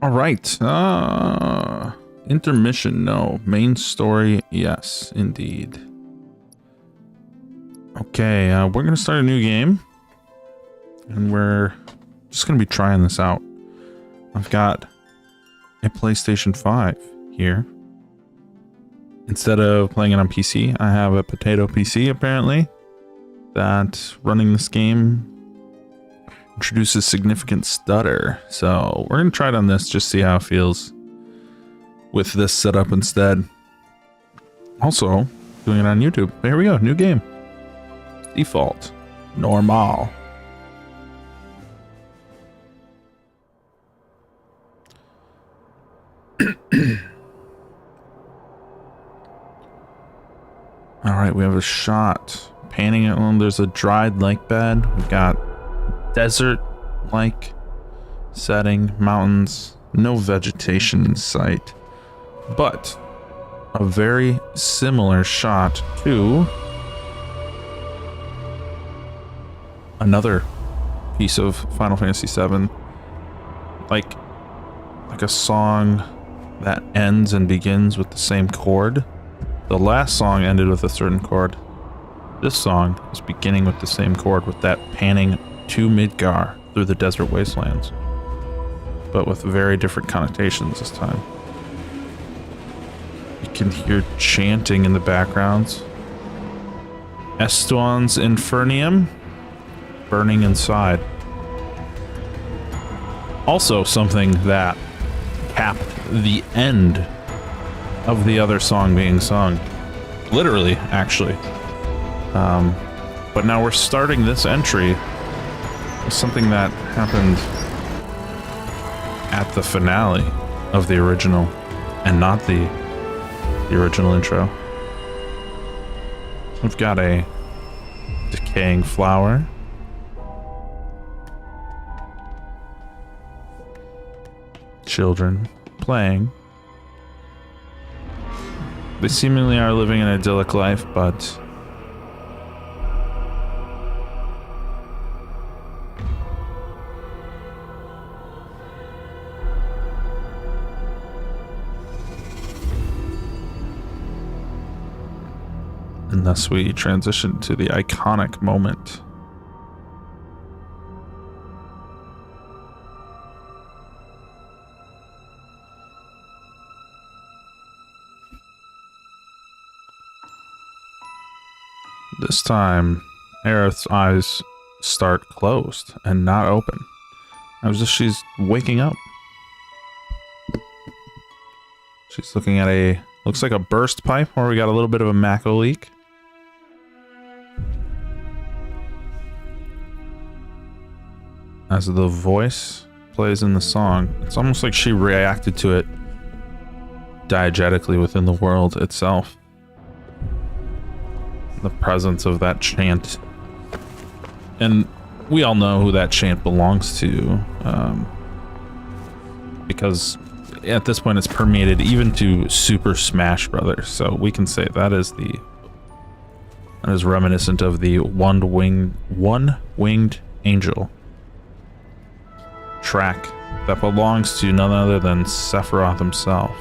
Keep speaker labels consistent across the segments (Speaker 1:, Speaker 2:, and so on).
Speaker 1: All right. Intermission, no. Main story, yes, indeed. Okay, we're going to start a new game. And we're just going to be trying this out. I've got a PlayStation 5 here. Instead of playing it on PC, I have a potato PC, apparently. That running this game introduces significant stutter, so we're gonna try it on this, just see how it feels with this setup instead. Also doing it on YouTube. Here we go, new game. Default normal. All right, we have a shot painting it. Well, there's a dried lake bed. We've got desert-like setting, mountains, no vegetation in sight, but a very similar shot to another piece of Final Fantasy VII, like a song that ends and begins with the same chord. The last song ended with a certain chord. This song is beginning with the same chord, with that panning to Midgar through the desert wastelands, but with very different connotations this time. You can hear chanting in the backgrounds. Estuan's Infernium, burning inside. Also something that capped the end of the other song being sung. Literally, actually. But now we're starting this entry with something that happened at the finale of the original, and not the original intro. We've got a decaying flower. Children playing. They seemingly are living an idyllic life, but and thus we transition to the iconic moment. This time, Aerith's eyes start closed and not open. As if she's waking up. She's looking at a, looks like a burst pipe where we got a little bit of a Mako leak. As the voice plays in the song, it's almost like she reacted to it diegetically within the world itself. The presence of that chant. And we all know who that chant belongs to, because at this point it's permeated even to Super Smash Brothers, so we can say that is reminiscent of the one-winged angel track that belongs to none other than Sephiroth himself.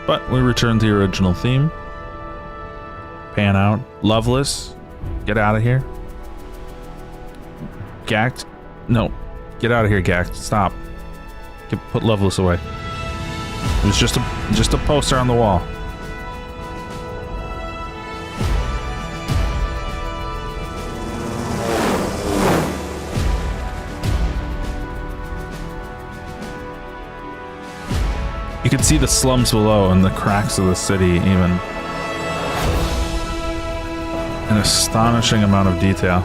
Speaker 1: But we return to the original theme. Pan out. Loveless, get out of here. Gact, no, get out of here, Gact. Stop. Put Loveless away. It was just a poster on the wall. You can see the slums below and the cracks of the city even. An astonishing amount of detail.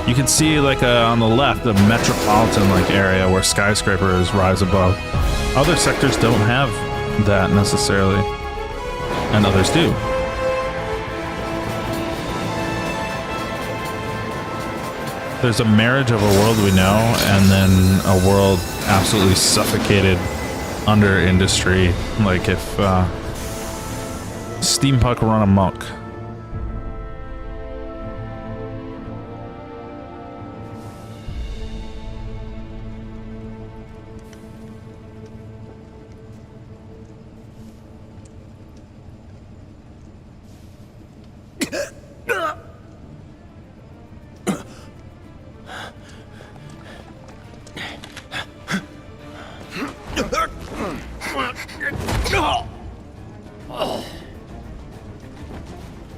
Speaker 1: You can see, like, on the left, a metropolitan-like area where skyscrapers rise above. Other sectors don't have that necessarily, and others do. there's a marriage of a world we know and then a world absolutely suffocated under industry. Like if steampunk run amok.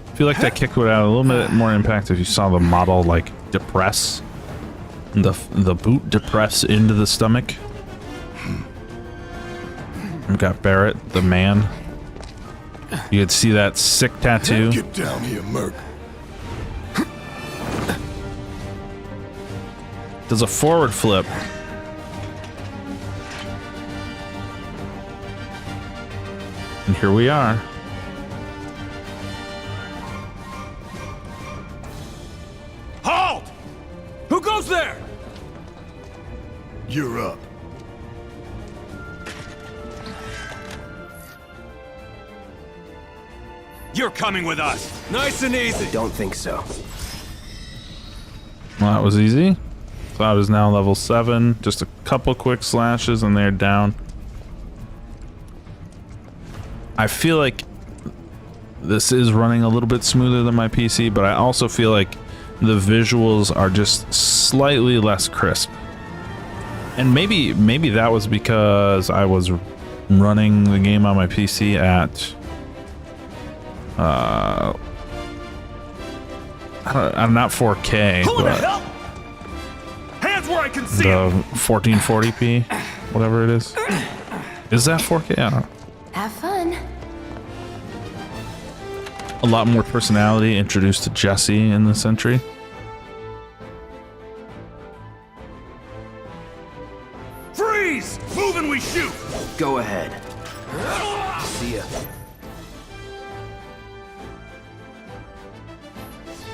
Speaker 1: I feel like that kick would have a little bit more impact if you saw the model like depress, the boot depress into the stomach. We've got Barrett, the man. You could see that sick tattoo.
Speaker 2: Get down here, Merc.
Speaker 1: Does a forward flip. And here we are.
Speaker 2: Halt! Who goes there? You're up. You're coming with us. Nice and easy.
Speaker 3: Don't think so.
Speaker 1: Well, that was easy. Cloud is now level 7. Just a couple quick slashes and they're down. I feel like this is running a little bit smoother than my PC, but I also feel like the visuals are just slightly less crisp. And maybe that was because I was running the game on my PC at I'm not 4K,
Speaker 2: Who the
Speaker 1: but
Speaker 2: hell? Hands where I can see
Speaker 1: the
Speaker 2: 'em.
Speaker 1: 1440p, whatever it is. Is that 4K? I don't know.
Speaker 4: Have fun.
Speaker 1: A lot more personality introduced to Jesse in this entry.
Speaker 2: Freeze! Move and we shoot.
Speaker 3: Go ahead. See ya.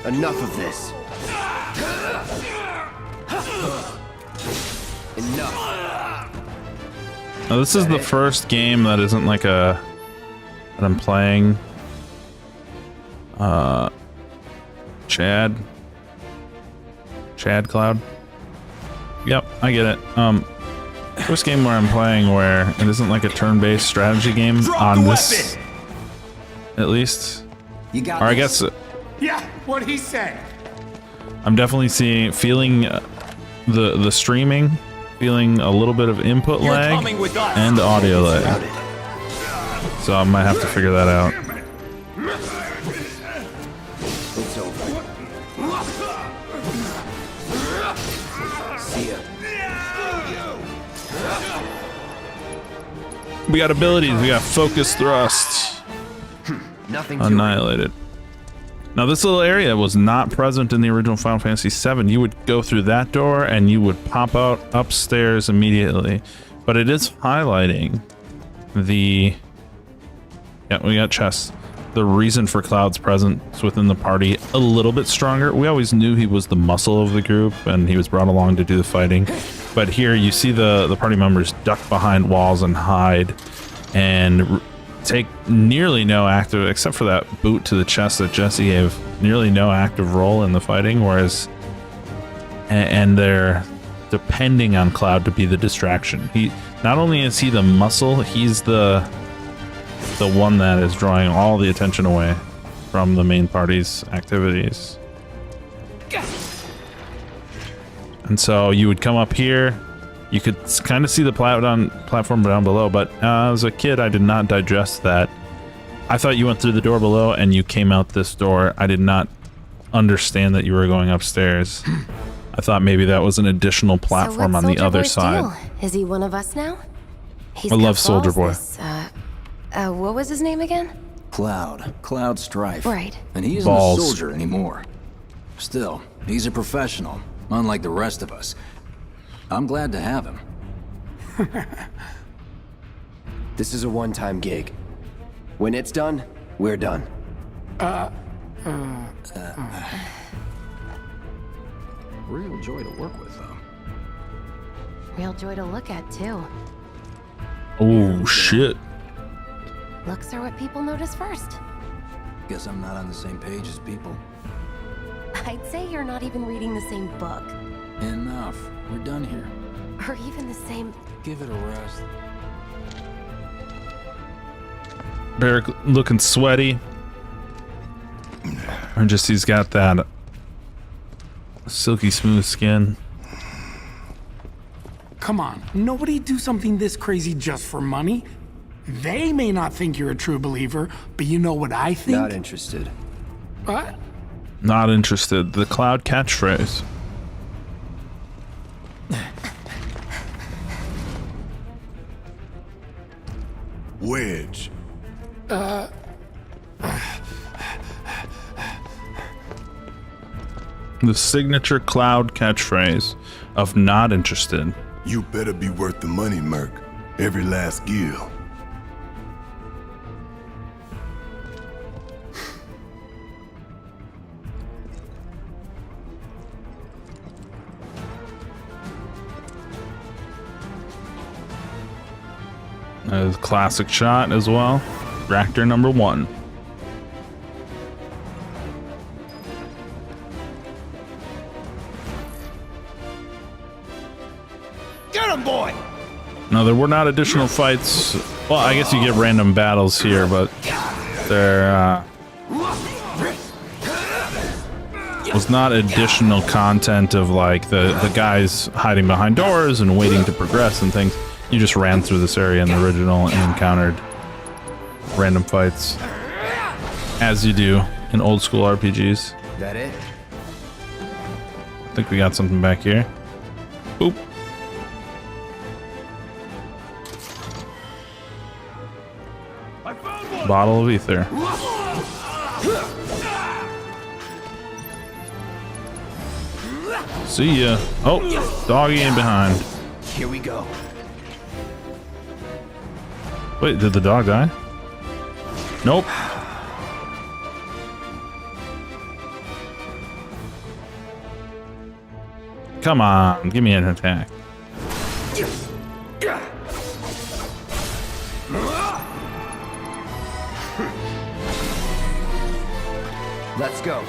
Speaker 3: Enough of this. Enough.
Speaker 1: Now, this is the first game that isn't like that I'm playing. Chad Cloud. Yep, I get it. First game where I'm playing where it isn't like a turn-based strategy game on this, at least.
Speaker 3: You got
Speaker 1: Or I
Speaker 3: this.
Speaker 1: guess
Speaker 5: Yeah, what he said.
Speaker 1: I'm definitely feeling the streaming, feeling a little bit of input lag
Speaker 2: coming with us.
Speaker 1: and audio lag.
Speaker 3: Routed.
Speaker 1: So I might have to figure that out.
Speaker 3: It's over. See ya.
Speaker 1: We got abilities. We got focus thrust.
Speaker 3: Nothing to
Speaker 1: Annihilated. Now this little area was not present in the original Final Fantasy VII. You would go through that door and you would pop out upstairs immediately. But it is highlighting the... Yeah, we got chests. The reason for Cloud's presence within the party a little bit stronger. We always knew he was the muscle of the group and he was brought along to do the fighting. But here you see the party members duck behind walls and hide and take nearly no active, except for that boot to the chest that Jesse gave, nearly no active role in the fighting, whereas and they're depending on Cloud to be the distraction. He not only is he the muscle, he's the one that is drawing all the attention away from the main party's activities. And so you would come up here, you could kind of see the platform down below, but as a kid, I did not digest that. I thought you went through the door below and you came out this door. I did not understand that you were going upstairs. I thought maybe that was an additional platform on the other side.
Speaker 4: Deal? Is he one of us now? He's
Speaker 1: I
Speaker 4: got
Speaker 1: love Soldier Boy.
Speaker 4: balls, what was his name again?
Speaker 6: Cloud Strife.
Speaker 4: Right.
Speaker 6: And he isn't
Speaker 1: Balls.
Speaker 6: a soldier anymore. Still, he's a professional, unlike the rest of us. I'm glad to have him.
Speaker 3: This is a one-time gig. When it's done, we're done.
Speaker 6: Real joy to work with, though.
Speaker 4: Real joy to look at, too.
Speaker 1: Oh, shit.
Speaker 4: Looks are what people notice first.
Speaker 6: Guess I'm not on the same page as people.
Speaker 4: I'd say you're not even reading the same book.
Speaker 6: Enough. We're done here.
Speaker 4: Or even the same...
Speaker 6: Give it a rest.
Speaker 1: Barrick looking sweaty. Or just he's got that silky smooth skin.
Speaker 5: Come on, nobody do something this crazy just for money. They may not think you're a true believer, but you know what I think?
Speaker 3: Not interested.
Speaker 5: What?
Speaker 1: Not interested. The Cloud catchphrase.
Speaker 2: Wedge.
Speaker 1: The signature Cloud catchphrase of not interested.
Speaker 7: You better be worth the money, Merc. Every last gil.
Speaker 1: A classic shot as well. Reactor number 1.
Speaker 2: Get him, boy!
Speaker 1: No, there were not additional fights. Well, I guess you get random battles here, but there was not additional content of like the guys hiding behind doors and waiting to progress and things. You just ran through this area in the original and encountered random fights, as you do in old school RPGs.
Speaker 3: That it?
Speaker 1: I think we got something back here. Oop.
Speaker 2: I found one!
Speaker 1: Bottle of ether. See ya. Oh, doggy in behind.
Speaker 3: Here we go.
Speaker 1: Wait, did the dog die? Nope. Come on, give me an attack.
Speaker 3: Let's go.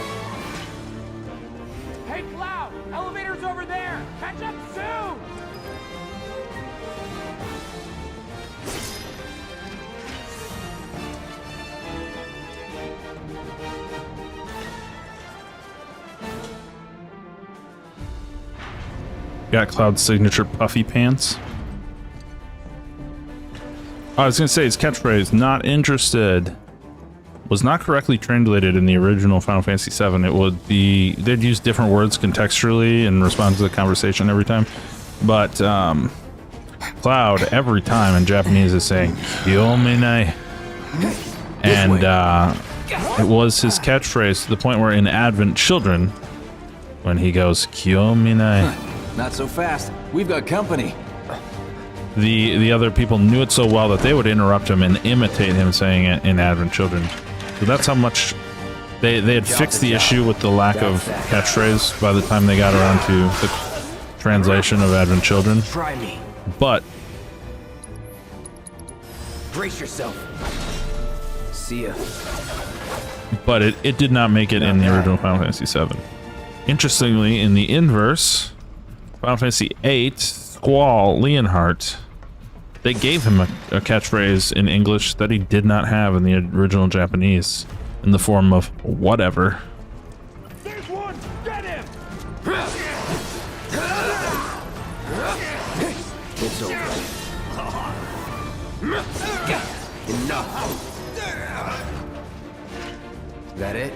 Speaker 5: Hey, Cloud! Elevator's over there! Catch up soon!
Speaker 1: Got Cloud's signature puffy pants. I was gonna say his catchphrase, not interested, was not correctly translated in the original Final Fantasy VII. It would be, they'd use different words contextually in response to the conversation every time. But Cloud, every time in Japanese, is saying, Yomine. And it was his catchphrase to the point where in Advent Children, when he goes, Kyominai,
Speaker 6: Not so fast. We've got company.
Speaker 1: the other people knew it so well that they would interrupt him and imitate him saying it in Advent Children. So that's how much they had fixed the issue with the lack of catchphrase by the time they got around to the translation of Advent Children.
Speaker 3: Try me.
Speaker 1: But
Speaker 3: Brace yourself. See ya.
Speaker 1: but it did not make it in the original Final Fantasy VII. Interestingly, in the inverse, Final Fantasy VIII, Squall Leonhardt, they gave him a catchphrase in English that he did not have in the original Japanese, in the form of whatever.
Speaker 2: There's one! Get him!
Speaker 3: It's over. Enough. That it?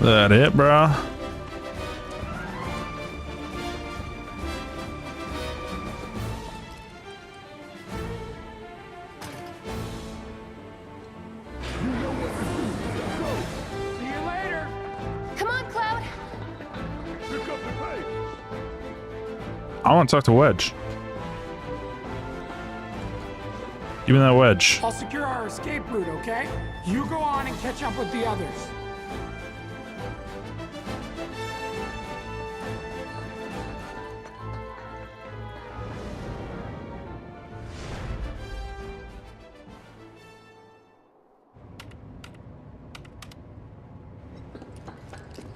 Speaker 1: That it, brah?
Speaker 5: See you later!
Speaker 4: Come on, Cloud.
Speaker 2: Pick up the pace!
Speaker 1: I want to talk to Wedge. Give me that wedge.
Speaker 5: I'll secure our escape route, okay? You go on and catch up with the others.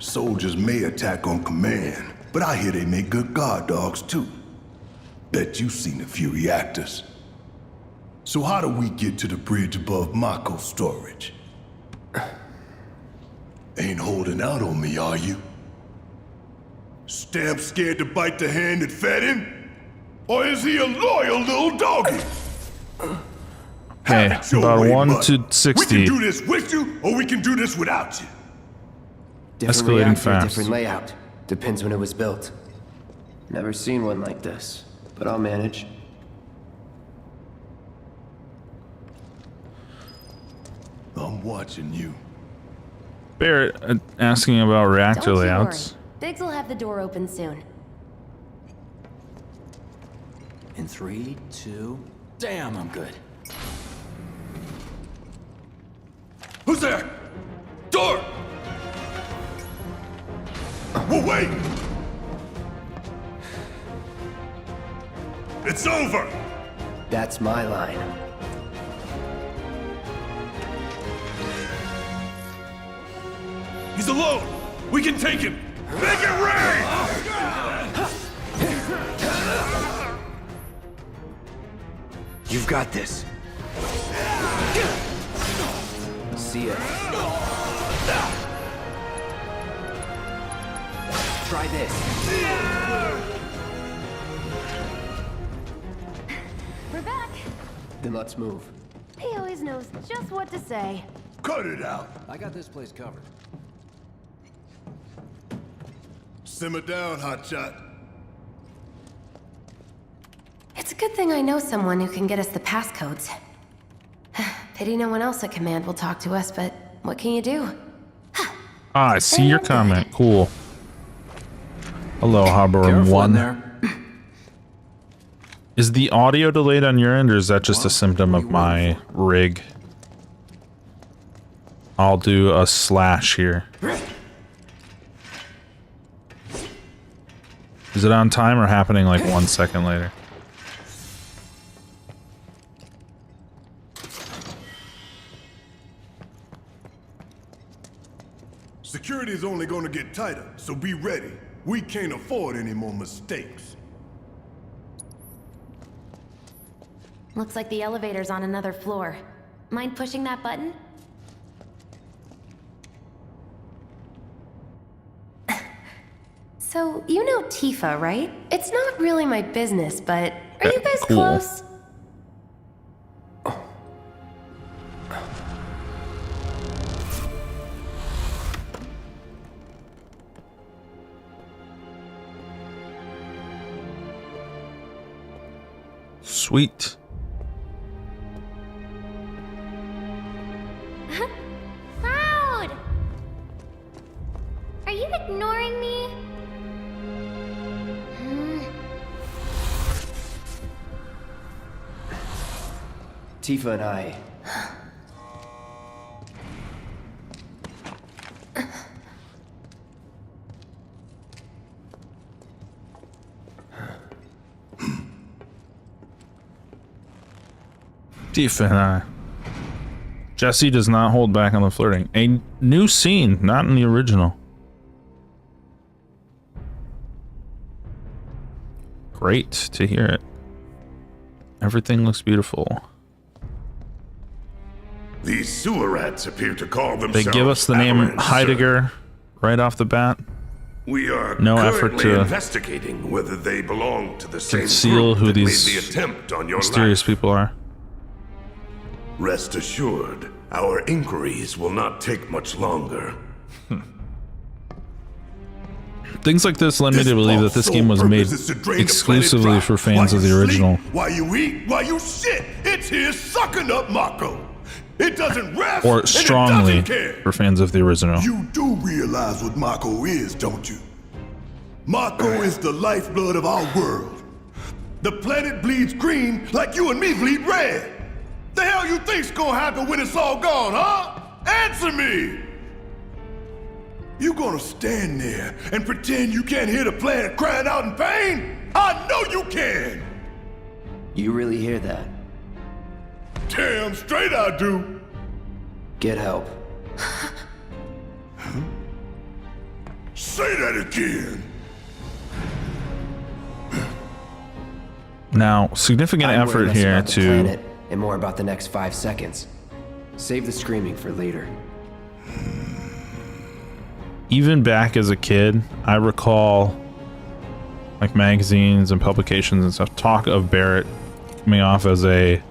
Speaker 7: Soldiers may attack on command, but I hear they make good guard dogs too. Bet you've seen a few reactors. So how do we get to the bridge above Mako storage? Ain't holding out on me, are you? Stamp scared to bite the hand that fed him? Or is he a loyal little doggy?
Speaker 1: Okay,
Speaker 7: Have it your
Speaker 1: about
Speaker 7: way,
Speaker 1: 1
Speaker 7: bud.
Speaker 1: to 60.
Speaker 7: We can do this with you, or we can do this without you.
Speaker 3: Different
Speaker 1: Escalating
Speaker 3: reactor,
Speaker 1: fast.
Speaker 3: different layout. Depends when it was built. Never seen one like this, but I'll manage.
Speaker 7: I'm watching you.
Speaker 1: Barrett asking about reactor
Speaker 4: Don't you
Speaker 1: layouts.
Speaker 4: worry. Biggs will have the door open soon.
Speaker 6: In 3, 2... Damn, I'm good.
Speaker 7: Who's there? Door! Well, wait! It's over!
Speaker 3: That's my line.
Speaker 2: He's alone. We can take him. Make it rain!
Speaker 3: You've got this. See ya. Try this.
Speaker 4: We're back.
Speaker 3: Then let's move.
Speaker 4: He always knows just what to say.
Speaker 7: Cut it out!
Speaker 6: I got this place covered.
Speaker 7: Simmer down, hotshot.
Speaker 4: It's a good thing I know someone who can get us the passcodes. Pity no one else at command will talk to us, but what can you do?
Speaker 1: Ah, I see your comment. Cool. Hello, Harbor
Speaker 6: Careful in
Speaker 1: 1.
Speaker 6: there.
Speaker 1: Is the audio delayed on your end, or is that just a symptom of my rig? I'll do a slash here. Is it on time or happening like 1 second later?
Speaker 7: Security is only gonna get tighter, so be ready. We can't afford any more mistakes.
Speaker 4: Looks like the elevator's on another floor. Mind pushing that button? So, you know Tifa, right? It's not really my business, but are you guys
Speaker 1: Cool.
Speaker 4: close?
Speaker 1: Sweet.
Speaker 8: Cloud! Are you ignoring me?
Speaker 3: Tifa and I...
Speaker 1: Tifa. Jesse does not hold back on the flirting. A new scene, not in the original. Great to hear it. Everything looks beautiful.
Speaker 2: These sewer rats appear to call
Speaker 1: They
Speaker 2: themselves
Speaker 1: give us the name
Speaker 2: Avalanche, sir.
Speaker 1: Heidegger right off the bat.
Speaker 2: We are
Speaker 1: No effort
Speaker 2: currently
Speaker 1: to
Speaker 2: investigating whether they belong to the same
Speaker 1: conceal
Speaker 2: group
Speaker 1: who
Speaker 2: that
Speaker 1: these
Speaker 2: made the attempt on your
Speaker 1: mysterious
Speaker 2: life.
Speaker 1: people are.
Speaker 2: Rest assured, our inquiries will not take much longer.
Speaker 1: Things like this led me
Speaker 7: This
Speaker 1: to believe that
Speaker 7: false
Speaker 1: this
Speaker 7: sole
Speaker 1: game was made
Speaker 7: purpose is to drain the
Speaker 1: exclusively
Speaker 7: planet
Speaker 1: for
Speaker 7: dry.
Speaker 1: fans
Speaker 7: While
Speaker 1: of the
Speaker 7: you
Speaker 1: original.
Speaker 7: sleep, while you eat, while you shit, it's here sucking up Mako. It doesn't rest,
Speaker 1: Or
Speaker 7: and
Speaker 1: strongly
Speaker 7: it doesn't care.
Speaker 1: for fans of the original.
Speaker 7: You do realize what Mako is, don't you? Mako is the lifeblood of our world. The planet bleeds green like you and me bleed red. The hell you think's gonna happen when it's all gone, huh? Answer me! You gonna stand there and pretend you can't hear the planet crying out in pain? I know you can!
Speaker 3: You really hear that?
Speaker 7: Damn straight I do!
Speaker 3: Get help.
Speaker 7: Say that again.
Speaker 1: Now, significant
Speaker 3: I'm worried
Speaker 1: effort
Speaker 3: less
Speaker 1: here
Speaker 3: about the
Speaker 1: to
Speaker 3: planet and more about the next 5 seconds. Save the screaming for later.
Speaker 1: even back as a kid, I recall like magazines and publications and stuff talk of Barrett coming off as a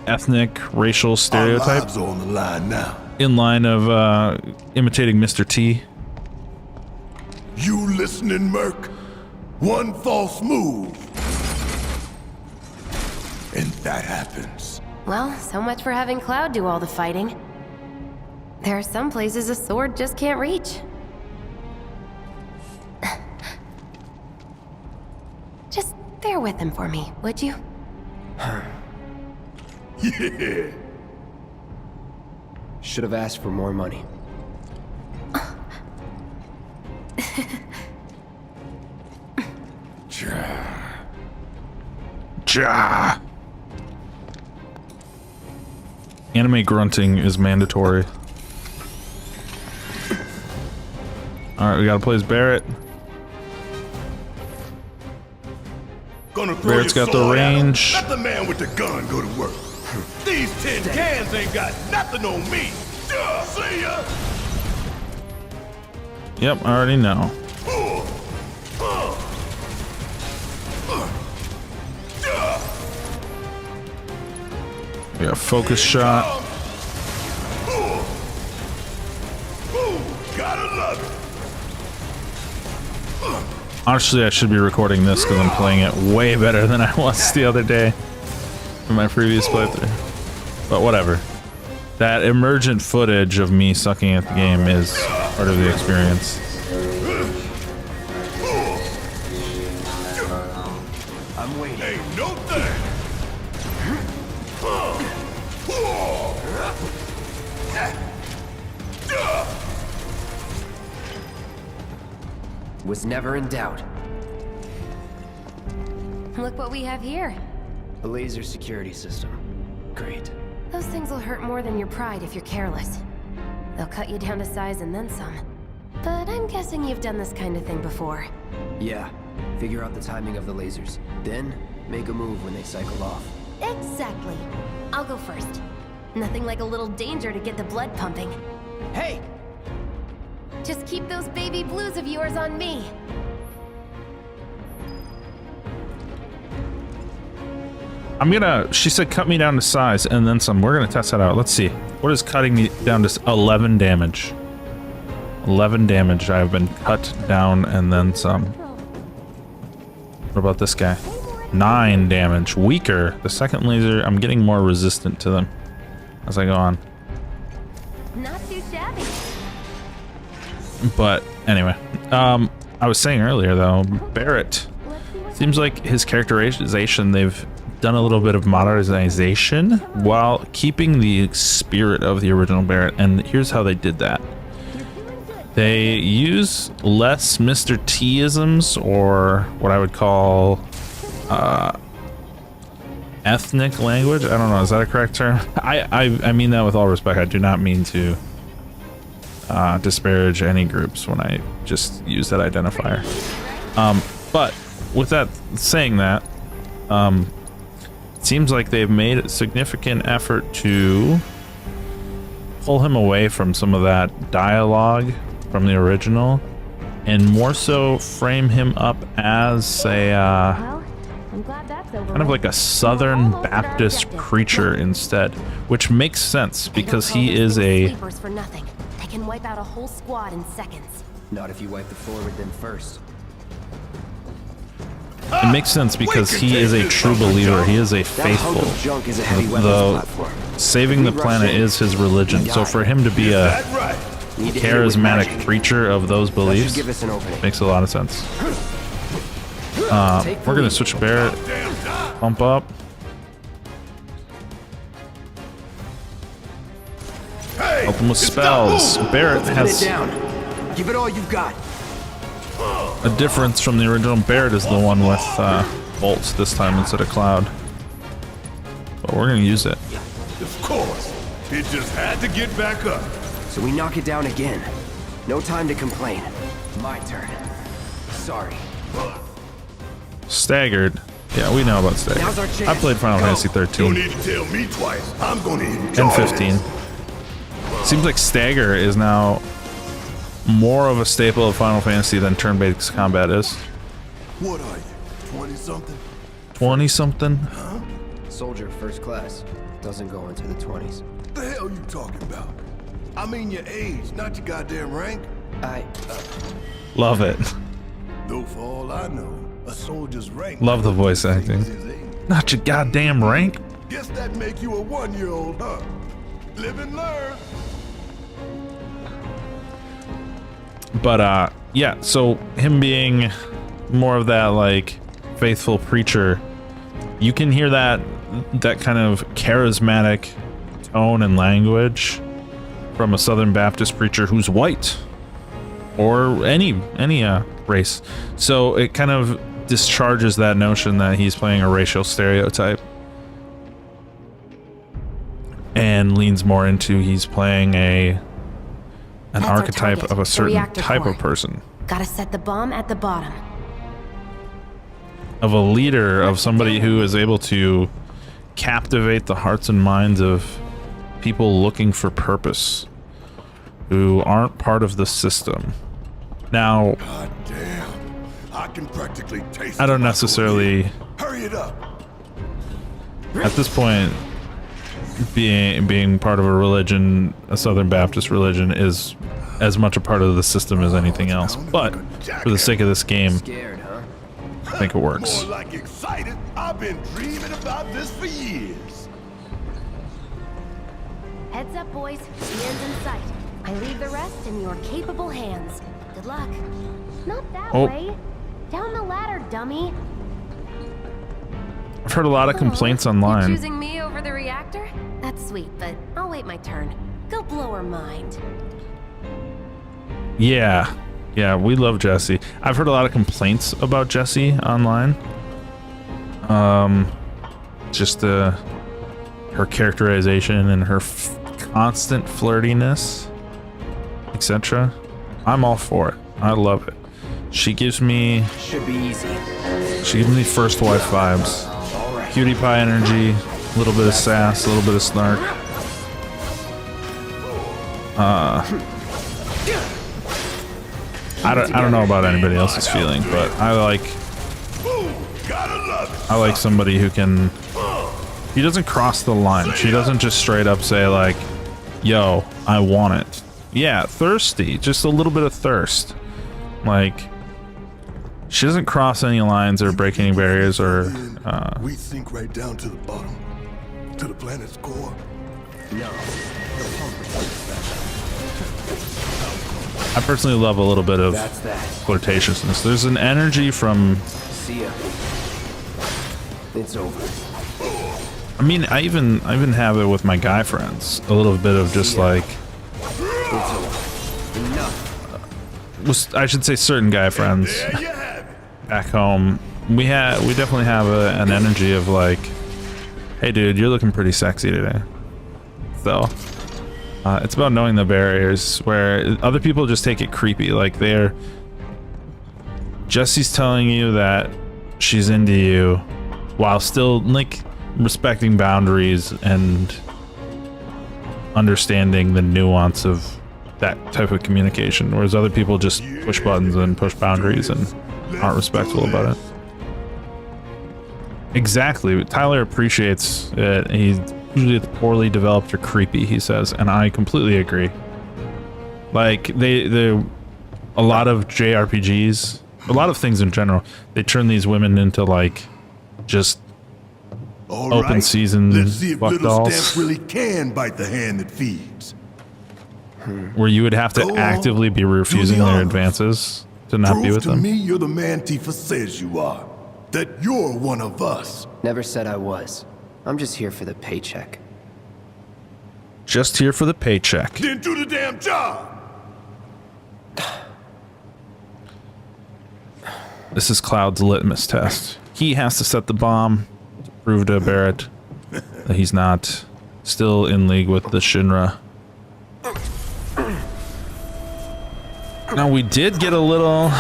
Speaker 1: ethnic racial
Speaker 7: Our
Speaker 1: stereotype
Speaker 7: lives are on the line now.
Speaker 1: in line of imitating Mr. T.
Speaker 7: You listening, Merc? One false move, and that happens.
Speaker 4: Well, so much for having Cloud do all the fighting. There are some places a sword just can't reach. Just bear with him for me, would you?
Speaker 7: Yeah.
Speaker 3: Should have asked for more money.
Speaker 1: Ja. Anime grunting is mandatory. Alright, we gotta play as Barrett.
Speaker 7: Gonna throw
Speaker 1: Barrett's
Speaker 7: your
Speaker 1: got the
Speaker 7: sword at him?
Speaker 1: range.
Speaker 7: Let the man with the gun go to work. These tin cans ain't got nothing on me. See ya.
Speaker 1: Yep, I already know. We got a focus shot.
Speaker 7: Gotta love it.
Speaker 1: Honestly, I should be recording this because I'm playing it way better than I was the other day in my previous playthrough. But whatever. That emergent footage of me sucking at the game is part of the experience.
Speaker 3: I'm waiting.
Speaker 7: Ain't no thing.
Speaker 3: Was never in doubt.
Speaker 4: Look what we have here.
Speaker 3: A laser security system. Great.
Speaker 4: Those things will hurt more than your pride if you're careless. They'll cut you down to size and then some. But I'm guessing you've done this kind of thing before.
Speaker 3: Yeah. Figure out the timing of the lasers. Then, make a move when they cycle off.
Speaker 4: Exactly. I'll go first. Nothing like a little danger to get the blood pumping.
Speaker 3: Hey!
Speaker 4: Just keep those baby blues of yours on me.
Speaker 1: She said cut me down to size and then some. We're gonna test that out. Let's see. What is cutting me down to 11 damage? 11 damage. I've been cut down and then some. What about this guy? 9 damage. Weaker. The second laser, I'm getting more resistant to them as I go on.
Speaker 4: Not too shabby.
Speaker 1: But anyway, I was saying earlier though, Barrett seems like his characterization, they've done a little bit of modernization while keeping the spirit of the original Barrett, and here's how they did that. They use less Mr. T-isms, or what I would call ethnic language. I don't know, is that a correct term? I mean that with all respect. I do not mean to disparage any groups when I just use that identifier. But with that saying that, it seems like they've made a significant effort to pull him away from some of that dialogue from the original and more so frame him up as a
Speaker 8: Well, I'm glad that's over.
Speaker 1: kind of like a Southern Baptist preacher instead, which makes sense because he is a
Speaker 4: Sleepers for nothing. They can wipe out a whole squad in seconds.
Speaker 3: Not if you wipe the floor with them first.
Speaker 1: it makes sense because he is a true believer. He is a
Speaker 3: That hunk
Speaker 1: faithful.
Speaker 3: of junk is a heavy weapons
Speaker 1: The
Speaker 3: platform.
Speaker 1: saving the
Speaker 3: We rush
Speaker 1: planet
Speaker 3: in,
Speaker 1: is his religion.
Speaker 3: we
Speaker 1: So
Speaker 3: die.
Speaker 1: for him to be a
Speaker 7: That right.
Speaker 3: Need to hit it with
Speaker 1: charismatic
Speaker 3: magic.
Speaker 1: preacher of those
Speaker 3: That should
Speaker 1: beliefs
Speaker 3: give us an opening.
Speaker 1: makes a lot of sense.
Speaker 3: Take the
Speaker 1: We're gonna
Speaker 3: lead.
Speaker 1: switch Barrett, pump up.
Speaker 7: Hey,
Speaker 1: Help him with
Speaker 7: it's not
Speaker 1: spells.
Speaker 7: moving.
Speaker 1: Barrett
Speaker 3: Pin it
Speaker 1: has
Speaker 3: down. Give it all you've got.
Speaker 1: a difference from the original. Barrett is the one with bolts this time instead of Cloud. But we're gonna use it.
Speaker 7: Of course. It just had to get back up.
Speaker 3: So we knock it down again. No time to complain. My turn. Sorry.
Speaker 1: Staggered. Yeah, we know about Staggered.
Speaker 3: Now's our chance.
Speaker 1: I played Final Fantasy
Speaker 7: Don't
Speaker 1: 13
Speaker 7: need to tell me twice. I'm gonna enjoy
Speaker 1: and 15. Seems like Stagger is now more of a staple of Final Fantasy than turn-based combat is.
Speaker 7: What are you, 20-something?
Speaker 1: 20-something?
Speaker 3: Soldier first class. Doesn't go into the 20s.
Speaker 7: The hell you talking about? I mean your age, not your goddamn rank.
Speaker 1: Love it.
Speaker 7: Though for all I know, a soldier's rank.
Speaker 1: Love the voice acting.
Speaker 7: is his age.
Speaker 1: Not your goddamn rank.
Speaker 7: Guess that make you a 1-year-old, huh? Live and learn.
Speaker 1: But yeah, so him being more of that like faithful preacher, you can hear that kind of charismatic tone and language from a Southern Baptist preacher who's white or any race. So it kind of discharges that notion that he's playing a racial stereotype and leans more into he's playing an
Speaker 4: That's our
Speaker 1: archetype
Speaker 4: target,
Speaker 1: of a
Speaker 4: the
Speaker 1: certain
Speaker 4: reactor
Speaker 1: type
Speaker 4: core.
Speaker 1: of person,
Speaker 4: Gotta set the bomb at the bottom.
Speaker 1: of a leader, of somebody who is able to captivate the hearts and minds of people looking for purpose, who aren't part of the system. Now,
Speaker 7: God damn. I can practically taste
Speaker 1: I don't
Speaker 7: the
Speaker 1: necessarily,
Speaker 7: microwave. Hurry it up.
Speaker 1: at this point, being part of a religion, a Southern Baptist religion, is as much a part of the system as anything else. But for the sake of this game,
Speaker 3: Scared, huh?
Speaker 1: I think it works.
Speaker 7: More like excited. I've been dreaming about this for years.
Speaker 8: Heads up, boys. The end's in sight. I leave the rest in your capable hands. Good luck. Not that
Speaker 1: Oh.
Speaker 8: way. Down the ladder, dummy.
Speaker 1: I've heard a lot of complaints
Speaker 4: You're
Speaker 1: online.
Speaker 4: choosing me over the reactor? That's sweet, but I'll wait my turn. Go blow her mind.
Speaker 1: Yeah, we love Jessie. I've heard a lot of complaints about Jessie online. Just her characterization and her constant flirtiness, etc. I'm all for it. I love it. She gives me
Speaker 3: Should be easy.
Speaker 1: first wife vibes. Cutie pie energy, a little bit of sass, a little bit of snark. I don't know about anybody else's feeling, but I like somebody who can. He doesn't cross the line. She doesn't just straight up say like, "Yo, I want it." Yeah, thirsty, just a little bit of thirst. Like, she doesn't cross any lines or break any barriers or.
Speaker 7: We sink right down to the bottom, to the planet's core.
Speaker 3: No.
Speaker 1: I personally love a little bit of
Speaker 3: That's that.
Speaker 1: flirtatiousness. There's an energy from.
Speaker 3: See ya. It's over.
Speaker 1: I mean, I even have it with my guy friends. A little bit of just like.
Speaker 3: It's over. Enough.
Speaker 1: I should say certain guy friends
Speaker 7: There you have it.
Speaker 1: back home. We definitely have an energy of like, hey dude, you're looking pretty sexy today. So it's about knowing the barriers where other people just take it creepy. Like Jessie's telling you that she's into you while still like respecting boundaries and understanding the nuance of that type of communication, whereas other people just push buttons and push boundaries and aren't respectful about it. Exactly. Tyler appreciates it. He's usually poorly developed or creepy, he says, and I completely agree. Like a lot of JRPGs, a lot of things in general, they turn these women into like just
Speaker 7: All
Speaker 1: open
Speaker 7: right,
Speaker 1: season
Speaker 7: let's see if
Speaker 1: fuck
Speaker 7: little
Speaker 1: dolls.
Speaker 7: Stamp really can bite the hand that feeds.
Speaker 1: where you would have to
Speaker 7: Go on.
Speaker 1: actively be refusing
Speaker 7: Do the
Speaker 1: their
Speaker 7: honors.
Speaker 1: advances to not be
Speaker 7: Prove
Speaker 1: with
Speaker 7: to
Speaker 1: them.
Speaker 7: me you're the man Tifa says you are. That you're one of us.
Speaker 3: Never said I was. I'm just here for the paycheck.
Speaker 1: Just here for the paycheck.
Speaker 7: Then do the damn job.
Speaker 1: This is Cloud's litmus test. He has to set the bomb to prove to Barrett that he's not still in league with the Shinra. Now we did get a little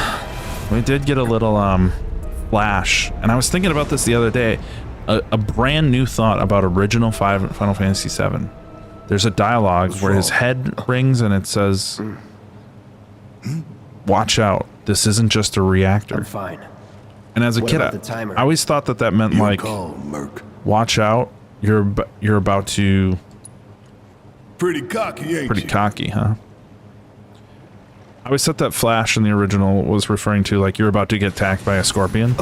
Speaker 1: flash, and I was thinking about this the other day. A brand new thought about original Final Fantasy VII. There's a dialogue where his head rings and it says, "Watch out! This isn't just a reactor."
Speaker 3: I'm fine.
Speaker 1: And as a
Speaker 3: What
Speaker 1: kid,
Speaker 3: about the timer?
Speaker 1: I always thought that meant like,
Speaker 7: Merc.
Speaker 1: "Watch out! You're about to."
Speaker 7: Pretty cocky, ain't
Speaker 1: Pretty
Speaker 7: you?
Speaker 1: cocky, huh? I always thought that flash in the original was referring to like you're about to get attacked by a scorpion.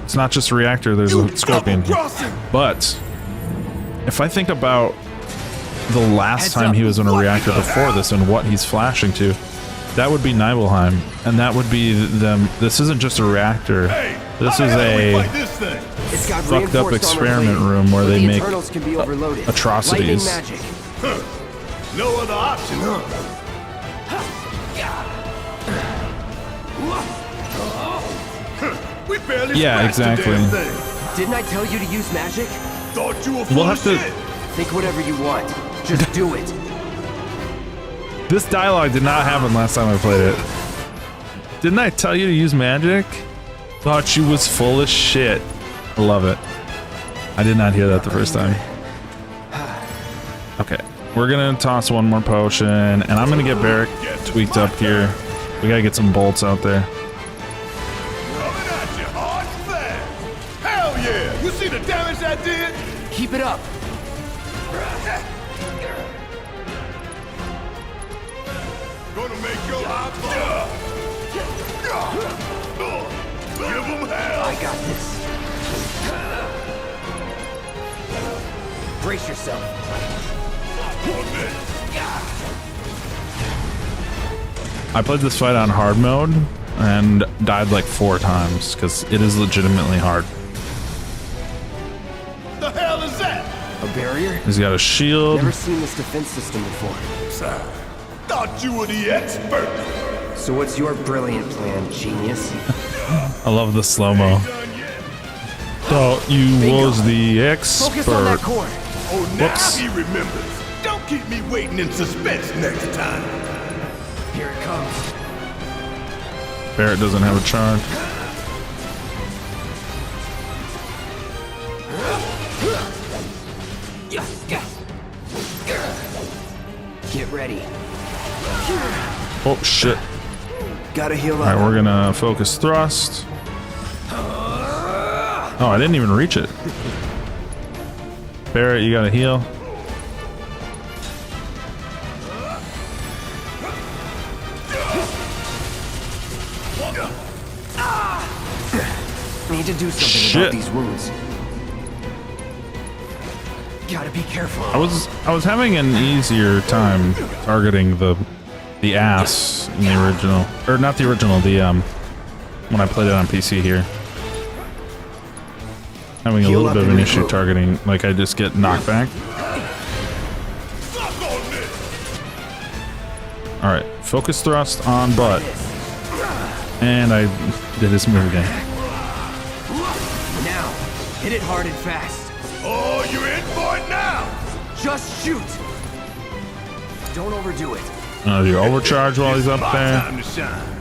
Speaker 1: It's not just a reactor, there's a scorpion. But if I think about the last time he was in a reactor before this and what he's flashing to, that would be Nibelheim. And that would be them. This isn't just a reactor. This is a
Speaker 3: It's got
Speaker 1: fucked up
Speaker 3: reinforced
Speaker 1: experiment
Speaker 3: armor
Speaker 1: room where
Speaker 3: plating,
Speaker 1: they
Speaker 3: but the
Speaker 1: make
Speaker 3: internals can be overloaded.
Speaker 1: atrocities.
Speaker 3: Lightning magic.
Speaker 7: No other option, huh? We barely
Speaker 1: Yeah,
Speaker 7: scratched the
Speaker 1: exactly.
Speaker 7: damn thing.
Speaker 3: Didn't I tell you to use magic?
Speaker 7: Thought you were full
Speaker 1: We'll
Speaker 7: of
Speaker 1: have to-
Speaker 7: shit.
Speaker 3: Think whatever you want. Just do it.
Speaker 1: This dialogue did not happen last time I played it. Didn't I tell you to use magic? Thought you was full of shit. I love it. I did not hear that the first time. Okay, we're gonna toss one more potion, and I'm gonna get Barrick tweaked up here. We gotta get some bolts out there.
Speaker 7: Coming at you hard and fast. Hell yeah! You see the damage I did?
Speaker 3: Keep it up.
Speaker 7: Gonna make your eye fall. Give them hell.
Speaker 3: I got this. Brace yourself.
Speaker 1: I played this fight on hard mode and died like 4 times because it is legitimately hard.
Speaker 7: The hell is that?
Speaker 3: A barrier?
Speaker 1: He's got a shield.
Speaker 3: Never seen this defense system before.
Speaker 7: Thought you were the expert.
Speaker 3: So what's your brilliant plan, genius?
Speaker 1: I love the slow-mo.
Speaker 7: Done yet?
Speaker 1: Thought you
Speaker 3: Bingo.
Speaker 1: was the
Speaker 3: Focus on that
Speaker 1: expert.
Speaker 3: core.
Speaker 7: Oh, now
Speaker 1: Whoops.
Speaker 7: he remembers. Don't keep me waiting in suspense next time.
Speaker 3: Here it comes.
Speaker 1: Barrett doesn't have a charge.
Speaker 3: Get ready.
Speaker 1: Oh shit.
Speaker 3: Gotta heal
Speaker 1: Alright,
Speaker 3: up.
Speaker 1: we're gonna focus thrust. Oh, I didn't even reach it. Barrett, you gotta heal.
Speaker 3: Need to do something
Speaker 1: Shit.
Speaker 3: about these wounds. Gotta be careful.
Speaker 1: I was having an easier time targeting the ass in the original, or not the original, the when I played it on PC here. Having a
Speaker 3: Heal
Speaker 1: little
Speaker 3: up
Speaker 1: bit of
Speaker 3: and
Speaker 1: an issue
Speaker 3: regroup.
Speaker 1: targeting, like I just get knocked back.
Speaker 7: Suck on this.
Speaker 1: All right, focus thrust on butt, and I did this move again.
Speaker 3: Now, hit it hard and fast.
Speaker 7: Oh, you're in for it now.
Speaker 3: Just shoot. Don't overdo it.
Speaker 1: Do you overcharge while he's up
Speaker 7: My
Speaker 1: there?
Speaker 7: time to shine.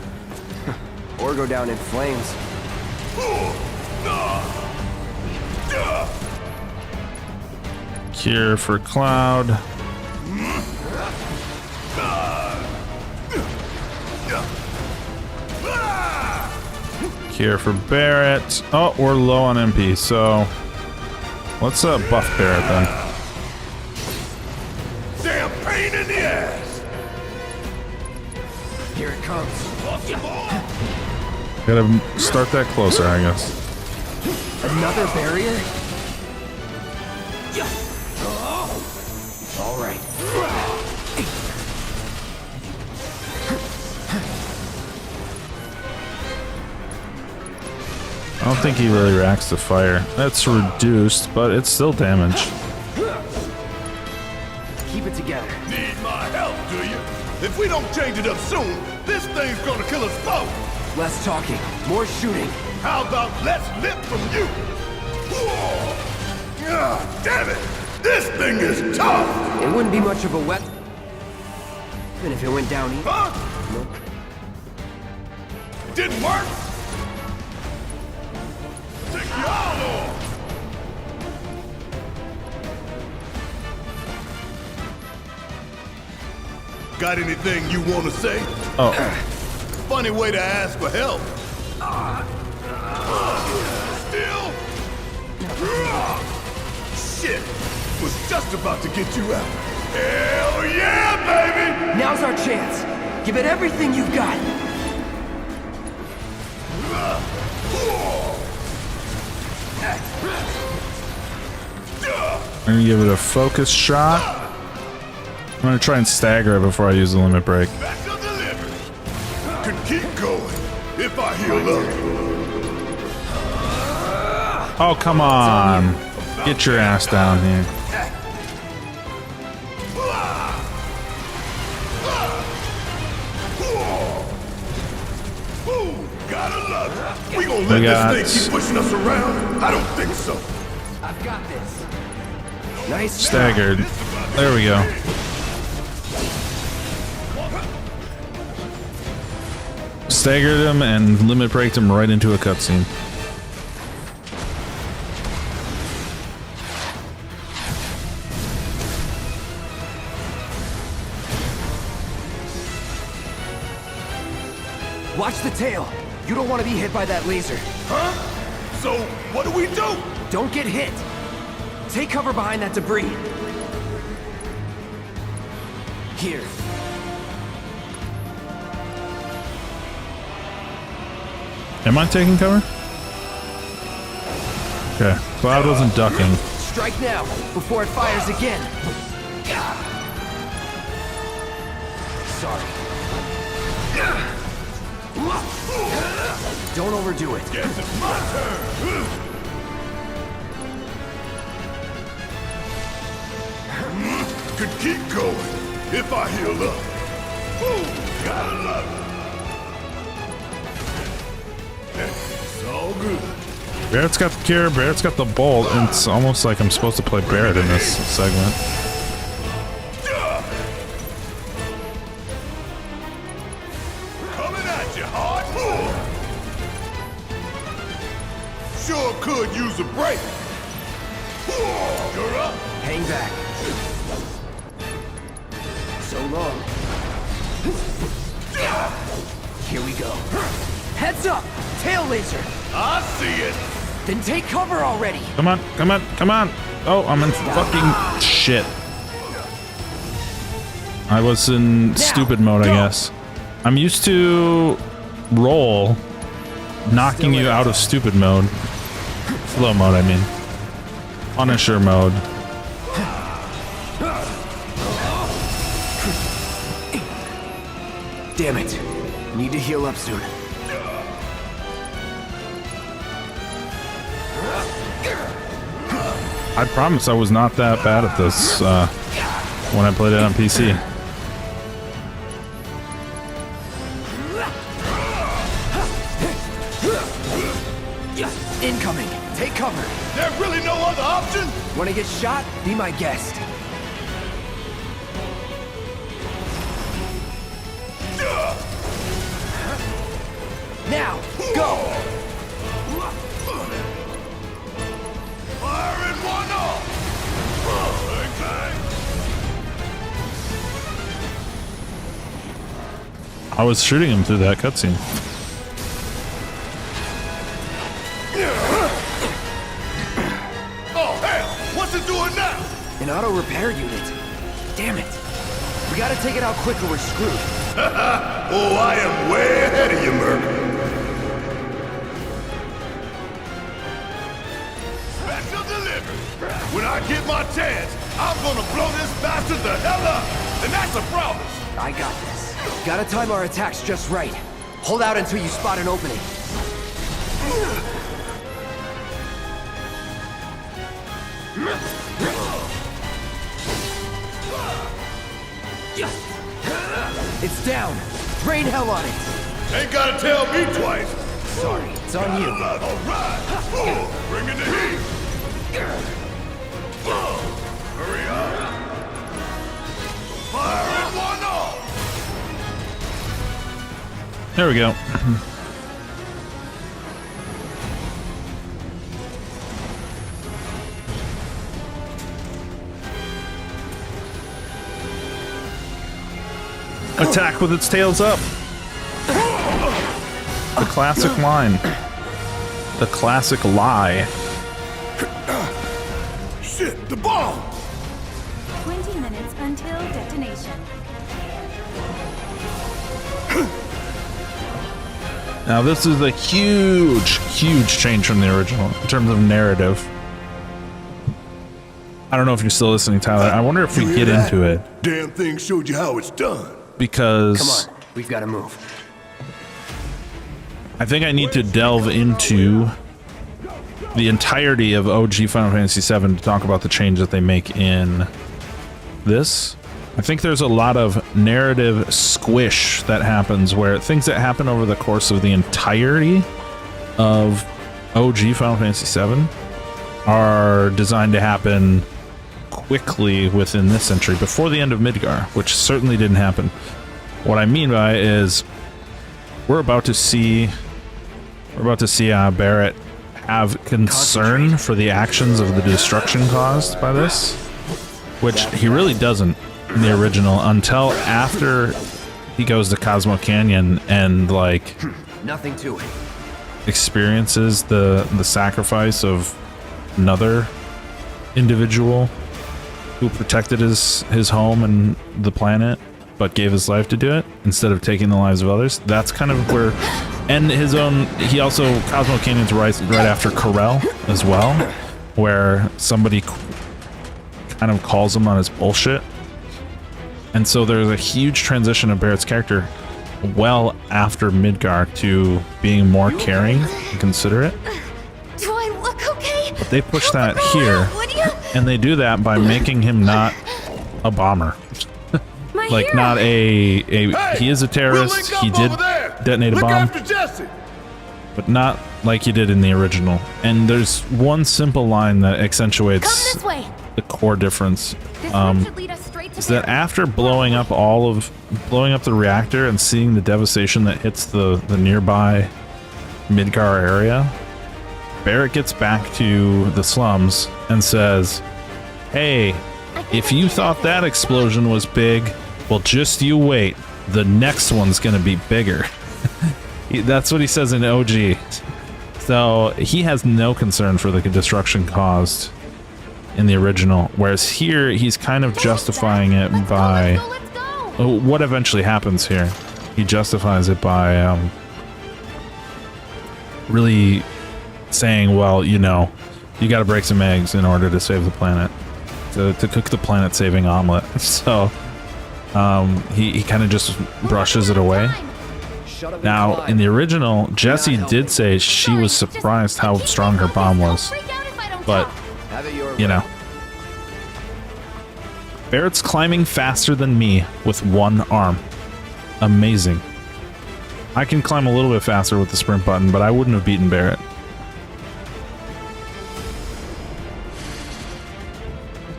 Speaker 3: Or go down in flames.
Speaker 1: Cure for Cloud. Cure for Barrett. Oh, we're low on MP, so let's buff Barrett then.
Speaker 7: Damn pain in the ass.
Speaker 3: Here it comes.
Speaker 1: Gotta start that closer, I guess.
Speaker 3: Another barrier? All right.
Speaker 1: I don't think he really reacts to fire. That's reduced, but it's still damage.
Speaker 3: Keep it together.
Speaker 7: Need my help, do you? If we don't change it up soon, this thing's gonna kill us both.
Speaker 3: Less talking, more shooting.
Speaker 7: How about less lip from you? Whoa. Ah, damn it! This thing is tough!
Speaker 3: It wouldn't be much of a weapon if it went down easy.
Speaker 7: Huh? Didn't work? Take y'all off! Got anything you want to say?
Speaker 1: Oh,
Speaker 7: Funny way to ask for help. Still? Shit! Was just about to get you out. Hell yeah, baby!
Speaker 3: Now's our chance. Give it everything you've got.
Speaker 1: I'm gonna give it a focus shot. I'm gonna try and stagger it before I use the limit break.
Speaker 7: Special delivery. Could keep going if I heal up.
Speaker 1: Oh, come on. Get your ass down here.
Speaker 7: Ooh, gotta love it. We gonna let this thing keep pushing us around? I don't think so.
Speaker 3: I've got this. Nice.
Speaker 1: Staggered. There we go. Staggered him and limit braked him right into a cutscene.
Speaker 3: Watch the tail. You don't want to be hit by that laser.
Speaker 7: Huh? So, what do we do?
Speaker 3: Don't get hit. Take cover behind that debris. Here.
Speaker 1: Am I taking cover? Okay. Cloud wasn't ducking.
Speaker 3: Strike now, before it fires again. Sorry. Don't overdo it.
Speaker 7: Guess it's my turn. Could keep going if I heal up. Ooh, gotta love it. It's all good.
Speaker 1: Barrett's got the cure, Barrett's got the bolt, and it's almost like I'm supposed to play Barrett in this segment.
Speaker 7: Coming at you hard. Sure could use a break. You're up.
Speaker 3: Hang back. So long. Here we go. Heads up! Tail laser!
Speaker 7: I see it.
Speaker 3: Then take cover already!
Speaker 1: Come on, come on, come on! Oh, I'm in fucking shit. I was in stupid mode, I guess. I'm used to roll knocking you out of stupid mode. Slow mode, I mean. Punisher mode.
Speaker 3: Damn it. Need to heal up soon.
Speaker 1: I promise I was not that bad at this when I played it on PC.
Speaker 3: Incoming! Take cover!
Speaker 7: There's really no other option?
Speaker 3: Wanna get shot? Be my guest. Now, go!
Speaker 7: Firing one off! Bang, bang.
Speaker 1: I was shooting him through that cutscene.
Speaker 7: Oh, hell! What's it doing now?
Speaker 3: An auto repair unit. Damn it. We gotta take it out quick or we're screwed.
Speaker 7: Oh, I am way ahead of you, Merc. Special delivery. When I get my chance, I'm gonna blow this bastard the hell up. And that's a promise.
Speaker 3: I got this. Gotta time our attacks just right. Hold out until you spot an opening. It's down. Rain hell on it.
Speaker 7: Ain't gotta tell me twice.
Speaker 3: Sorry, it's on you.
Speaker 7: All right. Bring in the heat. Hurry up. Firing one off.
Speaker 1: There we go. Attack with its tails up. The classic line. The classic lie.
Speaker 7: Shit, the bomb!
Speaker 8: 20 minutes until detonation.
Speaker 1: Now this is a huge, huge change from the original in terms of narrative. I don't know if you're still listening, Tyler. I wonder if we get into it.
Speaker 7: Damn thing showed you how it's done.
Speaker 1: Because
Speaker 3: Come on, we've got to move.
Speaker 1: I think I need to delve into the entirety of OG Final Fantasy VII to talk about the change that they make in this. I think there's a lot of narrative squish that happens where things that happen over the course of the entirety of OG Final Fantasy VII are designed to happen quickly within this century before the end of Midgar, which certainly didn't happen. What I mean by it is we're about to see Barrett have concern for the actions of the destruction caused by this, which he really doesn't in the original until after he goes to Cosmo Canyon and like
Speaker 3: Nothing to it.
Speaker 1: experiences the sacrifice of another individual who protected his home and the planet but gave his life to do it instead of taking the lives of others. That's kind of where, and his own, he also, Cosmo Canyon's right after Corel as well, where somebody kind of calls him on his bullshit. And so there's a huge transition of Barrett's character well after Midgar to being more caring and considerate.
Speaker 8: Do I look okay?
Speaker 1: But they push that here, and they do that by making him not a bomber.
Speaker 8: My
Speaker 1: Like
Speaker 8: hero.
Speaker 1: not he is a terrorist. He did detonate a bomb, but not like he did in the original. And there's one simple line that
Speaker 8: Come
Speaker 1: accentuates
Speaker 8: this way.
Speaker 1: the core difference.
Speaker 8: This route should lead us straight to
Speaker 1: Is that
Speaker 8: Barrett.
Speaker 1: after blowing up the reactor and seeing the devastation that hits the nearby Midgar area, Barrett gets back to the slums and says, "Hey, if you thought that explosion was big, well, just you wait. The next one's gonna be bigger." That's what he says in OG. So he has no concern for the destruction caused in the original, whereas here he's kind of justifying it by
Speaker 8: Let's go.
Speaker 1: what eventually happens here. He justifies it by really saying, well, you know, you got to break some eggs in order to save the planet, to cook the planet saving omelet. So he kind of just brushes it away. Now in the original, Jessie did say she was surprised how strong her bomb was, but you know, Barrett's climbing faster than me with one arm. Amazing. I can climb a little bit faster with the sprint button, but I wouldn't have beaten Barrett.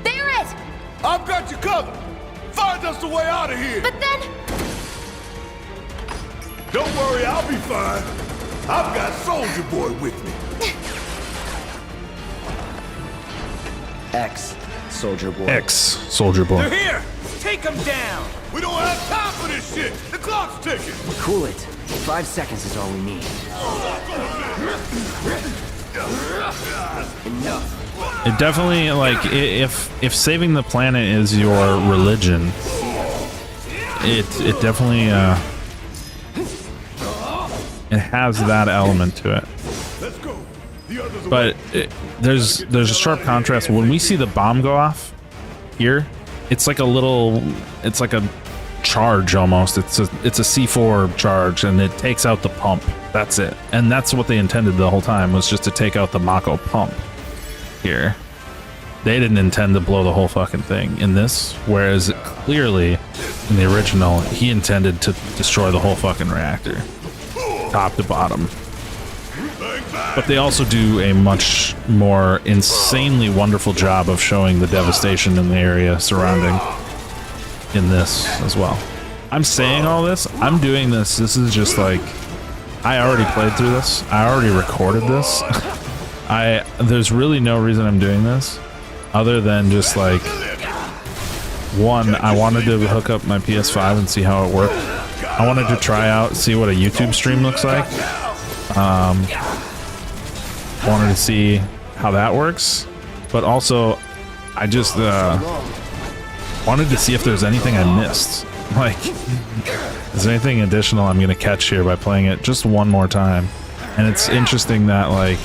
Speaker 8: Barrett!
Speaker 7: I've got you covered. Find us the way out of here.
Speaker 8: But then...
Speaker 7: Don't worry, I'll be fine. I've got Soldier Boy with me.
Speaker 3: Soldier Boy.
Speaker 1: Soldier Boy.
Speaker 7: Here! Take him down! We don't have time for this shit! The clock's ticking!
Speaker 3: Cool it. 5 seconds is all we need. Enough.
Speaker 1: It definitely, like, if saving the planet is your religion, it definitely it has that element to it.
Speaker 7: Let's go. The others
Speaker 1: But there's a sharp contrast. When we see the bomb go off here, it's like a charge almost. It's a C4 charge, and it takes out the pump. That's it. And that's what they intended the whole time, was just to take out the Mako pump here. They didn't intend to blow the whole fucking thing in this, whereas clearly in the original he intended to destroy the whole fucking reactor, top to bottom. But they also do a much more insanely wonderful job of showing the devastation in the area surrounding in this as well. I'm saying all this, I'm doing this, this is just like, I already played through this, I already recorded this. There's really no reason I'm doing this other than just like one, I wanted to hook up my PS5 and see how it worked. I wanted to try out, see what a YouTube stream looks like. Wanted to see how that works, but also I just wanted to see if there's anything I missed. Like, is there anything additional I'm gonna catch here by playing it just one more time? And it's interesting that, like,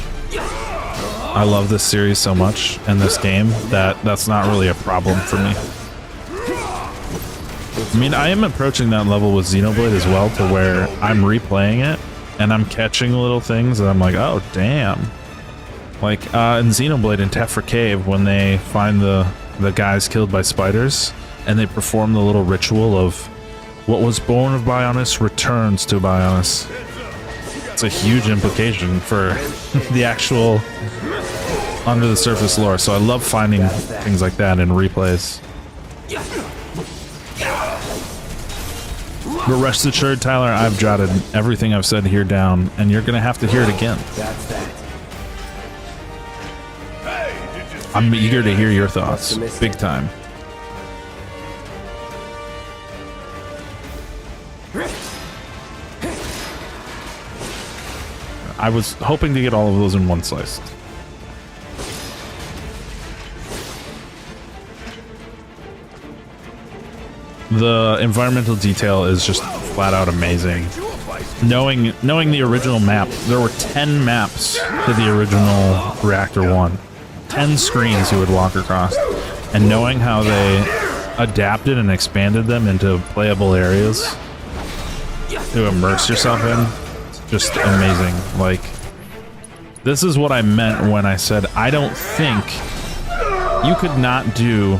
Speaker 1: I love this series so much and this game that that's not really a problem for me. I mean, I am approaching that level with Xenoblade as well, to where I'm replaying it and I'm catching little things and I'm like, oh damn. Like in Xenoblade in Tephra Cave, when they find the guys killed by spiders and they perform the little ritual of what was born of Bionis returns to Bionis. It's a huge implication for the actual under the surface lore. So I love finding things like that in replays. But rest assured, Tyler, I've jotted everything I've said here down, and you're gonna have to hear it again. I'm eager to hear your thoughts, big time. I was hoping to get all of those in one slice. The environmental detail is just flat out amazing. Knowing the original map, there were 10 maps to the original Reactor 1. 10 screens you would walk across. And knowing how they adapted and expanded them into playable areas to immerse yourself in, it's just amazing. Like, this is what I meant when I said I don't think you could not do...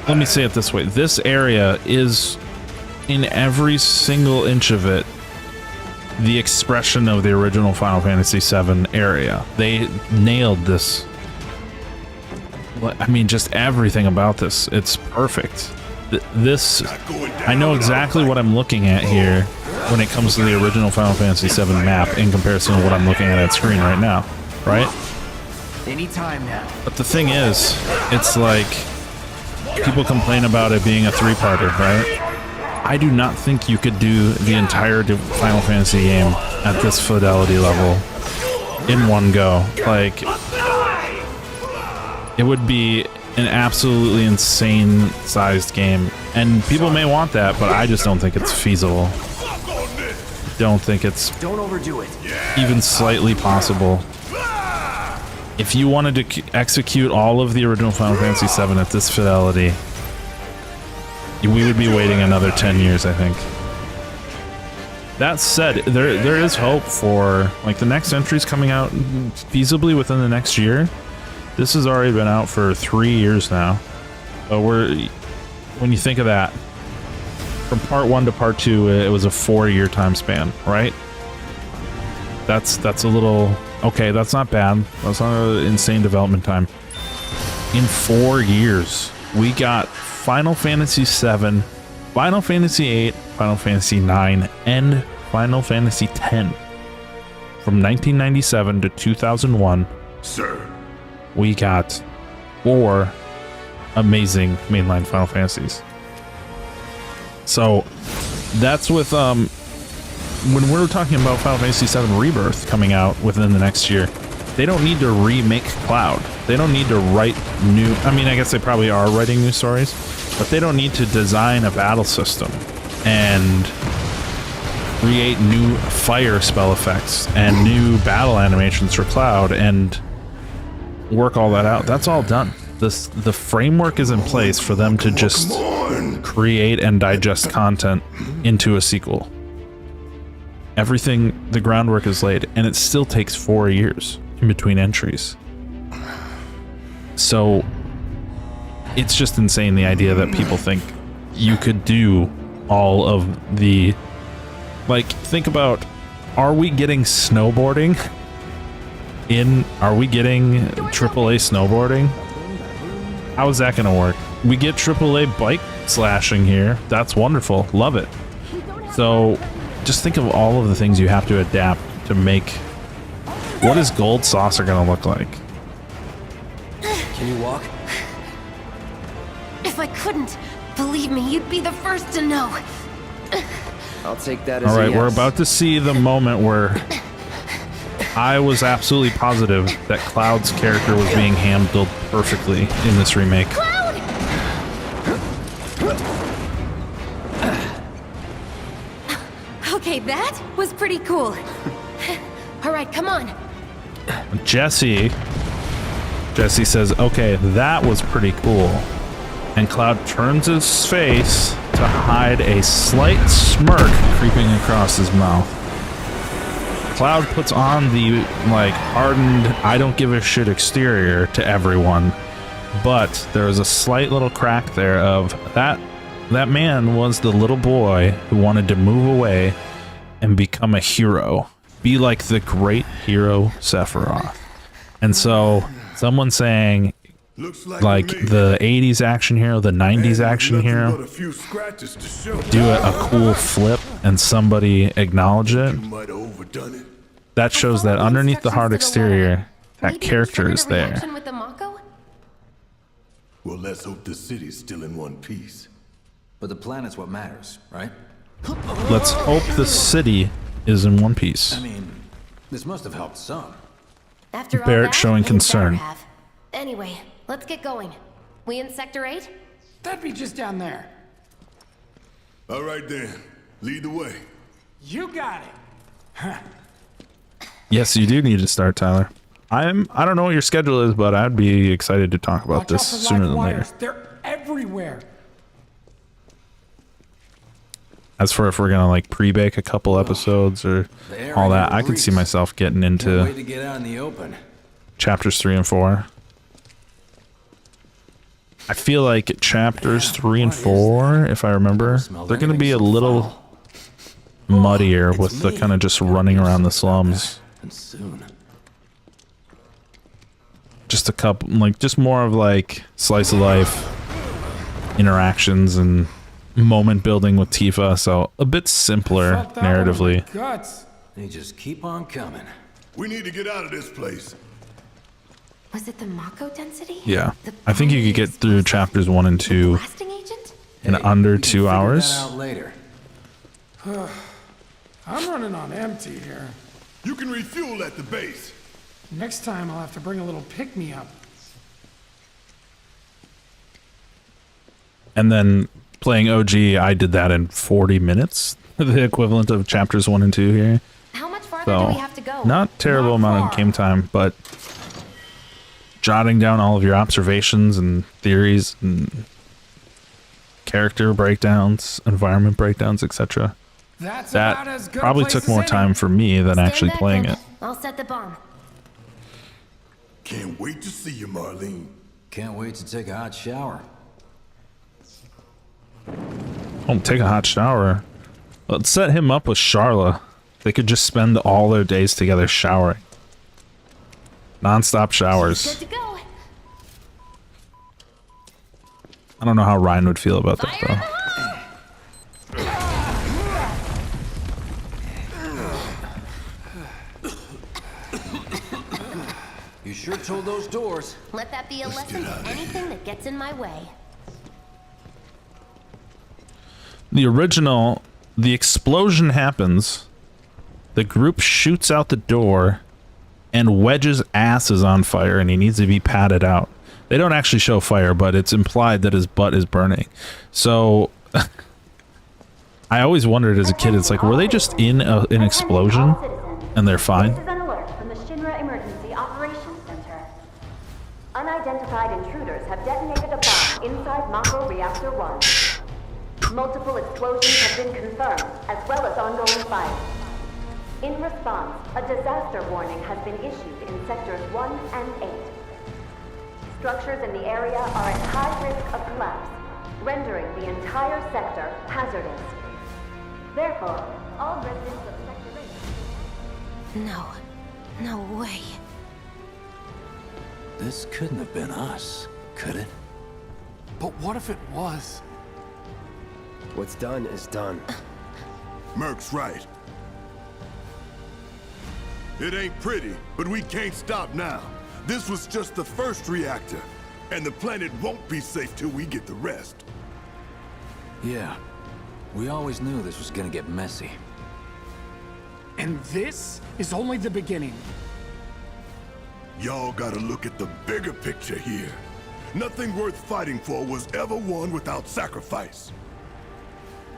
Speaker 1: Let me say it this way. This area is, in every single inch of it, the expression of the original Final Fantasy VII area. They nailed this. I mean, just everything about this. It's perfect. This, I know exactly what I'm looking at here when it comes to the original Final Fantasy VII map in comparison to what I'm looking at screen right now, right?
Speaker 3: Anytime now.
Speaker 1: But the thing is, it's like, people complain about it being a three-parter, right? I do not think you could do the entire Final Fantasy game at this fidelity level in one go. Like, it would be an absolutely insane sized game, and people may want that, but I just don't think it's feasible. Don't think it's even slightly possible. If you wanted to execute all of the original Final Fantasy VII at this fidelity, we would be waiting another 10 years, I think. That said, there is hope for, like, the next entry's coming out feasibly within the next year. This has already been out for 3 years now. But when you think of that, from part 1 to part 2, it was a 4-year time span, right? That's a little... Okay, that's not bad. That's not an insane development time. In 4 years, we got Final Fantasy VII, Final Fantasy VIII, Final Fantasy IX, and Final Fantasy X. From 1997 to 2001,
Speaker 2: Sir.
Speaker 1: we got 4 amazing mainline Final Fantasies. So, that's with... when we're talking about Final Fantasy VII Rebirth coming out within the next year, they don't need to remake Cloud. They don't need to write new... I mean, I guess they probably are writing new stories, but they don't need to design a battle system and create new fire spell effects and new battle animations for Cloud and work all that out. That's all done. The framework is in place for them to just create and digest content into a sequel. Everything, the groundwork is laid, and it still takes 4 years in between entries. So it's just insane, the idea that people think you could do all of the... Like, think about, are we getting snowboarding in... Are we getting AAA snowboarding? How is that gonna work? We get AAA bike slashing here. That's wonderful. Love it. So... just think of all of the things you have to adapt to make... What is Gold Saucer gonna look like?
Speaker 3: Can you walk?
Speaker 4: I couldn't. Believe me, you'd be the first to know.
Speaker 3: I'll take that as
Speaker 1: All right,
Speaker 3: a yes.
Speaker 1: we're about to see the moment where I was absolutely positive that Cloud's character was being handled perfectly in this remake.
Speaker 4: Cloud! Okay, that was pretty cool. All right, come on.
Speaker 1: Jesse says, okay, that was pretty cool. And Cloud turns his face to hide a slight smirk creeping across his mouth. Cloud puts on the, like, hardened, I don't give a shit exterior to everyone. But there is a slight little crack there of that man was the little boy who wanted to move away and become a hero. Be like the great hero Sephiroth. And so, someone saying, like the 80s action hero, the 90s action hero, do a cool flip and somebody acknowledge it, that shows that underneath the hard exterior, that character is there.
Speaker 7: Well, let's hope the city's still in one piece.
Speaker 6: But the planet's what matters, right?
Speaker 1: Let's hope the city is in one piece.
Speaker 6: I mean, this must have helped some.
Speaker 4: After all
Speaker 1: Barrett
Speaker 4: that,
Speaker 1: showing
Speaker 4: it
Speaker 1: concern.
Speaker 4: better have. Anyway, let's get going. We in Sector 8?
Speaker 5: That'd be just down there.
Speaker 7: All right then, lead the way.
Speaker 5: You got it.
Speaker 1: Yes, you do need to start, Tyler. I don't know what your schedule is, but I'd be excited to talk about
Speaker 5: Watch out
Speaker 1: this
Speaker 5: for
Speaker 1: sooner
Speaker 5: live
Speaker 1: than later.
Speaker 5: wires. They're everywhere.
Speaker 1: As for if we're gonna like pre-bake a couple episodes or all that, I could see myself getting
Speaker 6: Can't wait
Speaker 1: into
Speaker 6: to get out in the open.
Speaker 1: chapters 3 and 4. I feel like chapters 3 and 4, if I remember, they're gonna be a little muddier with the kind of just running around the slums.
Speaker 6: And soon.
Speaker 1: Just a couple, like just more of like slice of life interactions and moment building with Tifa, so a bit simpler
Speaker 5: Felt that one in
Speaker 1: narratively.
Speaker 5: my guts.
Speaker 6: They just keep on coming.
Speaker 7: We need to get out of this place.
Speaker 4: Was it the Mako density?
Speaker 1: Yeah,
Speaker 4: The
Speaker 1: I think you could get through chapters 1 and 2
Speaker 4: blasting agent?
Speaker 1: in
Speaker 6: Hey,
Speaker 1: under
Speaker 6: we can
Speaker 1: 2
Speaker 6: figure that
Speaker 1: hours.
Speaker 6: out later.
Speaker 5: I'm running on empty here.
Speaker 7: You can refuel at the base.
Speaker 5: Next time I'll have to bring a little pick-me-up.
Speaker 1: And then playing OG, I did that in 40 minutes, the equivalent of chapters 1 and 2 here.
Speaker 4: How much farther do
Speaker 1: So,
Speaker 4: we have to go?
Speaker 1: not terrible
Speaker 5: Not
Speaker 1: amount of
Speaker 5: far.
Speaker 1: game time, but jotting down all of your observations and theories and character breakdowns, environment breakdowns, etc.
Speaker 5: That's about as
Speaker 1: That
Speaker 5: good a
Speaker 1: probably
Speaker 5: place
Speaker 1: took
Speaker 5: as
Speaker 1: more
Speaker 5: any.
Speaker 1: time for me than
Speaker 4: Stand
Speaker 1: actually
Speaker 4: back
Speaker 1: playing
Speaker 4: then.
Speaker 1: it.
Speaker 4: I'll set the bomb.
Speaker 7: Can't wait to see you, Marlene.
Speaker 6: Can't wait to take a hot shower.
Speaker 1: Oh, take a hot shower. Let's set him up with Charla. They could just spend all their days together showering. Non-stop
Speaker 4: Good
Speaker 1: showers.
Speaker 4: to go.
Speaker 1: I don't know how Ryan would feel about that,
Speaker 4: Fire in the
Speaker 1: though.
Speaker 4: hole!
Speaker 6: You sure told those doors.
Speaker 4: Let that be a lesson to anything that gets in my way.
Speaker 1: The original, the explosion happens, the group shoots out the door, and Wedge's ass is on fire and he needs to be patted out. They don't actually show fire, but it's implied that his butt is burning. So, I always wondered as a kid, it's like, were they just in an explosion and they're fine?
Speaker 8: This is an alert from the Shinra Emergency Operations Center. Unidentified intruders have detonated a bomb inside Mako Reactor 1. Multiple explosions have been confirmed, as well as ongoing fire. In response, a disaster warning has been issued in Sectors 1 and 8. Structures in the area are at high risk of collapse, rendering the entire sector hazardous. Therefore, all residents of Sector 8...
Speaker 4: No. No way.
Speaker 6: This couldn't have been us, could it?
Speaker 5: But what if it was?
Speaker 3: What's done is done.
Speaker 7: Merc's right. It ain't pretty, but we can't stop now. This was just the first reactor. And the planet won't be safe till we get the rest.
Speaker 6: Yeah. We always knew this was gonna get messy.
Speaker 5: And this is only the beginning.
Speaker 7: Y'all gotta look at the bigger picture here. Nothing worth fighting for was ever won without sacrifice.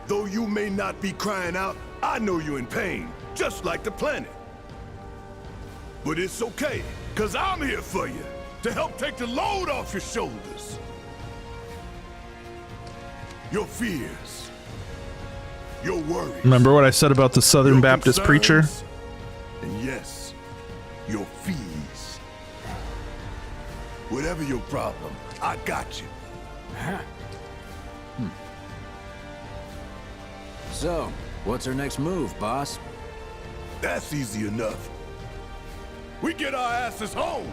Speaker 7: Though you may not be crying out, I know you're in pain, just like the planet. But it's okay, 'cause I'm here for you, to help take the load off your shoulders. Your fears, your worries.
Speaker 1: Remember what I said about the Southern
Speaker 7: your
Speaker 1: Baptist preacher?
Speaker 7: concerns, and yes, your fees. Whatever your problem, I got you.
Speaker 6: So, what's our next move, boss?
Speaker 7: That's easy enough. We get our asses home.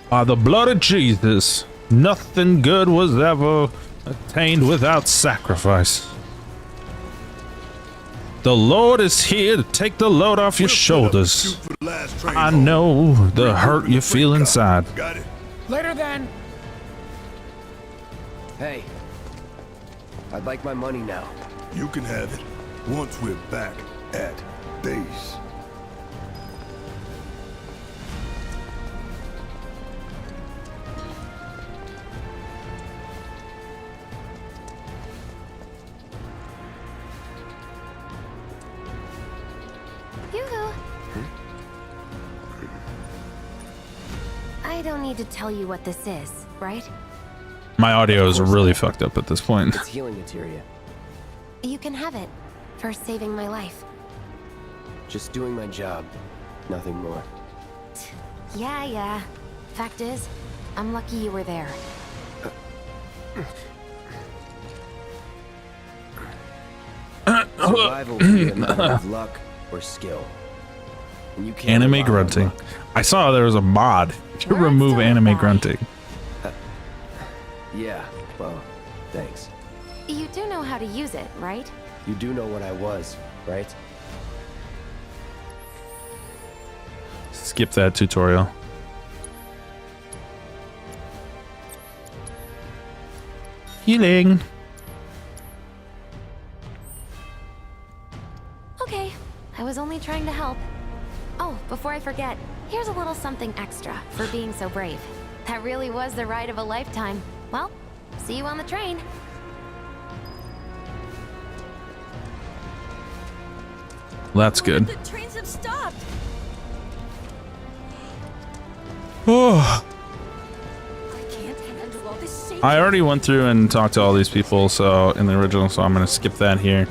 Speaker 1: By the blood of Jesus, nothing good was ever attained without sacrifice. The Lord is here to take the load off your shoulders. I know the hurt you feel inside.
Speaker 7: Got it.
Speaker 5: Later then.
Speaker 3: Hey. I'd like my money now.
Speaker 7: You can have it once we're back at base.
Speaker 4: Yoo-hoo. I don't need to tell you what this is, right?
Speaker 1: My audio is really fucked up at this point.
Speaker 3: It's healing materia.
Speaker 4: You can have it for saving my life.
Speaker 3: Just doing my job. Nothing more.
Speaker 4: Yeah. Fact is, I'm lucky you were there.
Speaker 3: Survival will be a matter of luck or skill. And you can't
Speaker 1: Anime
Speaker 3: rely on
Speaker 1: grunting.
Speaker 3: luck.
Speaker 1: I saw there was a mod to
Speaker 4: Words
Speaker 1: remove
Speaker 4: don't
Speaker 1: anime
Speaker 4: lie.
Speaker 1: grunting.
Speaker 3: Yeah, well, thanks.
Speaker 4: You do know how to use it, right?
Speaker 3: You do know what I was, right?
Speaker 1: Skip that tutorial. Healing.
Speaker 4: Okay, I was only trying to help. Oh, before I forget, here's a little something extra for being so brave. That really was the ride of a lifetime. Well, see you on the train.
Speaker 1: That's good.
Speaker 9: The trains have stopped.
Speaker 1: Oh.
Speaker 9: I can't handle all this safety.
Speaker 1: I already went through and talked to all these people, so in the original, so I'm gonna skip that here.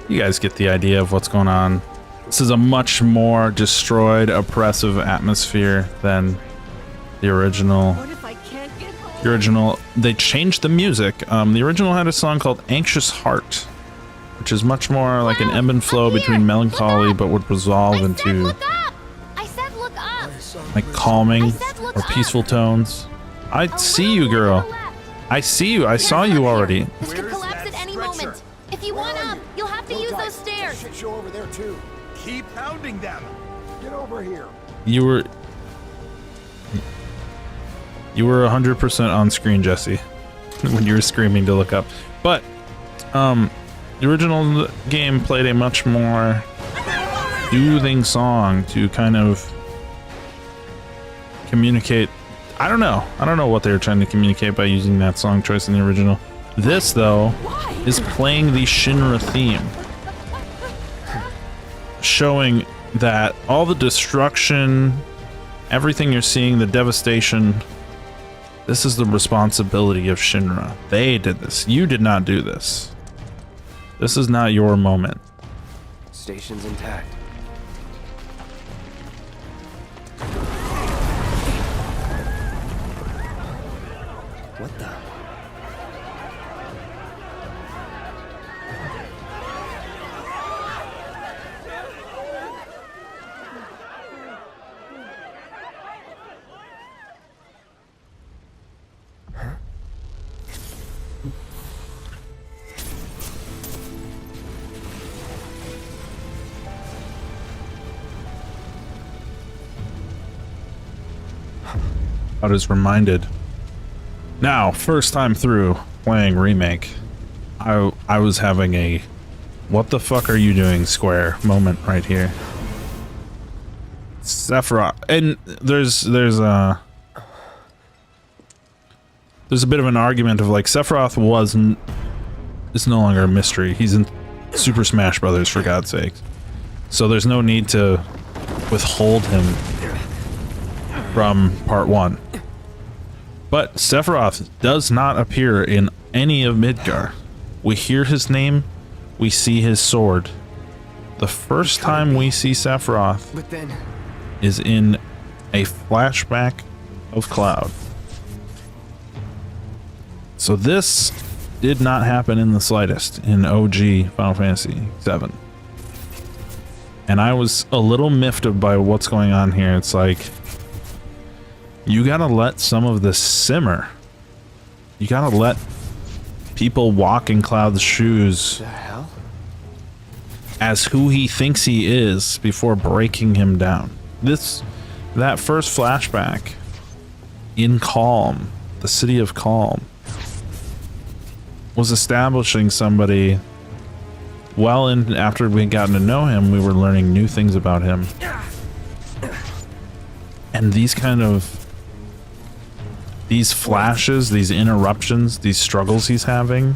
Speaker 1: You guys get the idea of what's going on. This is a much more destroyed, oppressive atmosphere than the original.
Speaker 9: What if I can't get home?
Speaker 1: The original, they changed the music. The original had a song called "Anxious Heart," which is much more like an ebb and flow between melancholy, but would resolve into
Speaker 4: Look up! I said look up!
Speaker 1: like calming
Speaker 4: I said look
Speaker 1: or
Speaker 4: up.
Speaker 1: peaceful tones. I see you, girl. I see you. I saw you already.
Speaker 4: This could collapse at any moment. If you want up, you'll have to use those stairs.
Speaker 10: Shit show over there too. Keep pounding them. Get over here.
Speaker 1: You were 100% on screen, Jesse, when you were screaming to look up. But the original game played a much more soothing song to kind of communicate. I don't know what they were trying to communicate by using that song choice in the original. This, though, is playing the Shinra theme, showing that all the destruction, everything you're seeing, the devastation, this is the responsibility of Shinra. They did this. You did not do this. This is not your moment.
Speaker 3: Station's intact. What the?
Speaker 1: I was reminded. Now, first time through playing Remake, I was having a what the fuck are you doing Square moment right here. Sephiroth, and there's a bit of an argument of like Sephiroth is no longer a mystery. He's in Super Smash Brothers, for God's sake. So there's no need to withhold him from part 1. But Sephiroth does not appear in any of Midgar. We hear his name, we see his sword. The first time we see Sephiroth
Speaker 3: But then,
Speaker 1: is in a flashback of Cloud. So this did not happen in the slightest in OG Final Fantasy VII. And I was a little miffed by what's going on here. It's like, you gotta let some of this simmer. You gotta let people walk in Cloud's shoes
Speaker 3: the hell?
Speaker 1: as who he thinks he is before breaking him down. That first flashback in Calm, the city of Calm, was establishing somebody. Well, and after we'd gotten to know him, we were learning new things about him. And these flashes, these interruptions, these struggles he's having,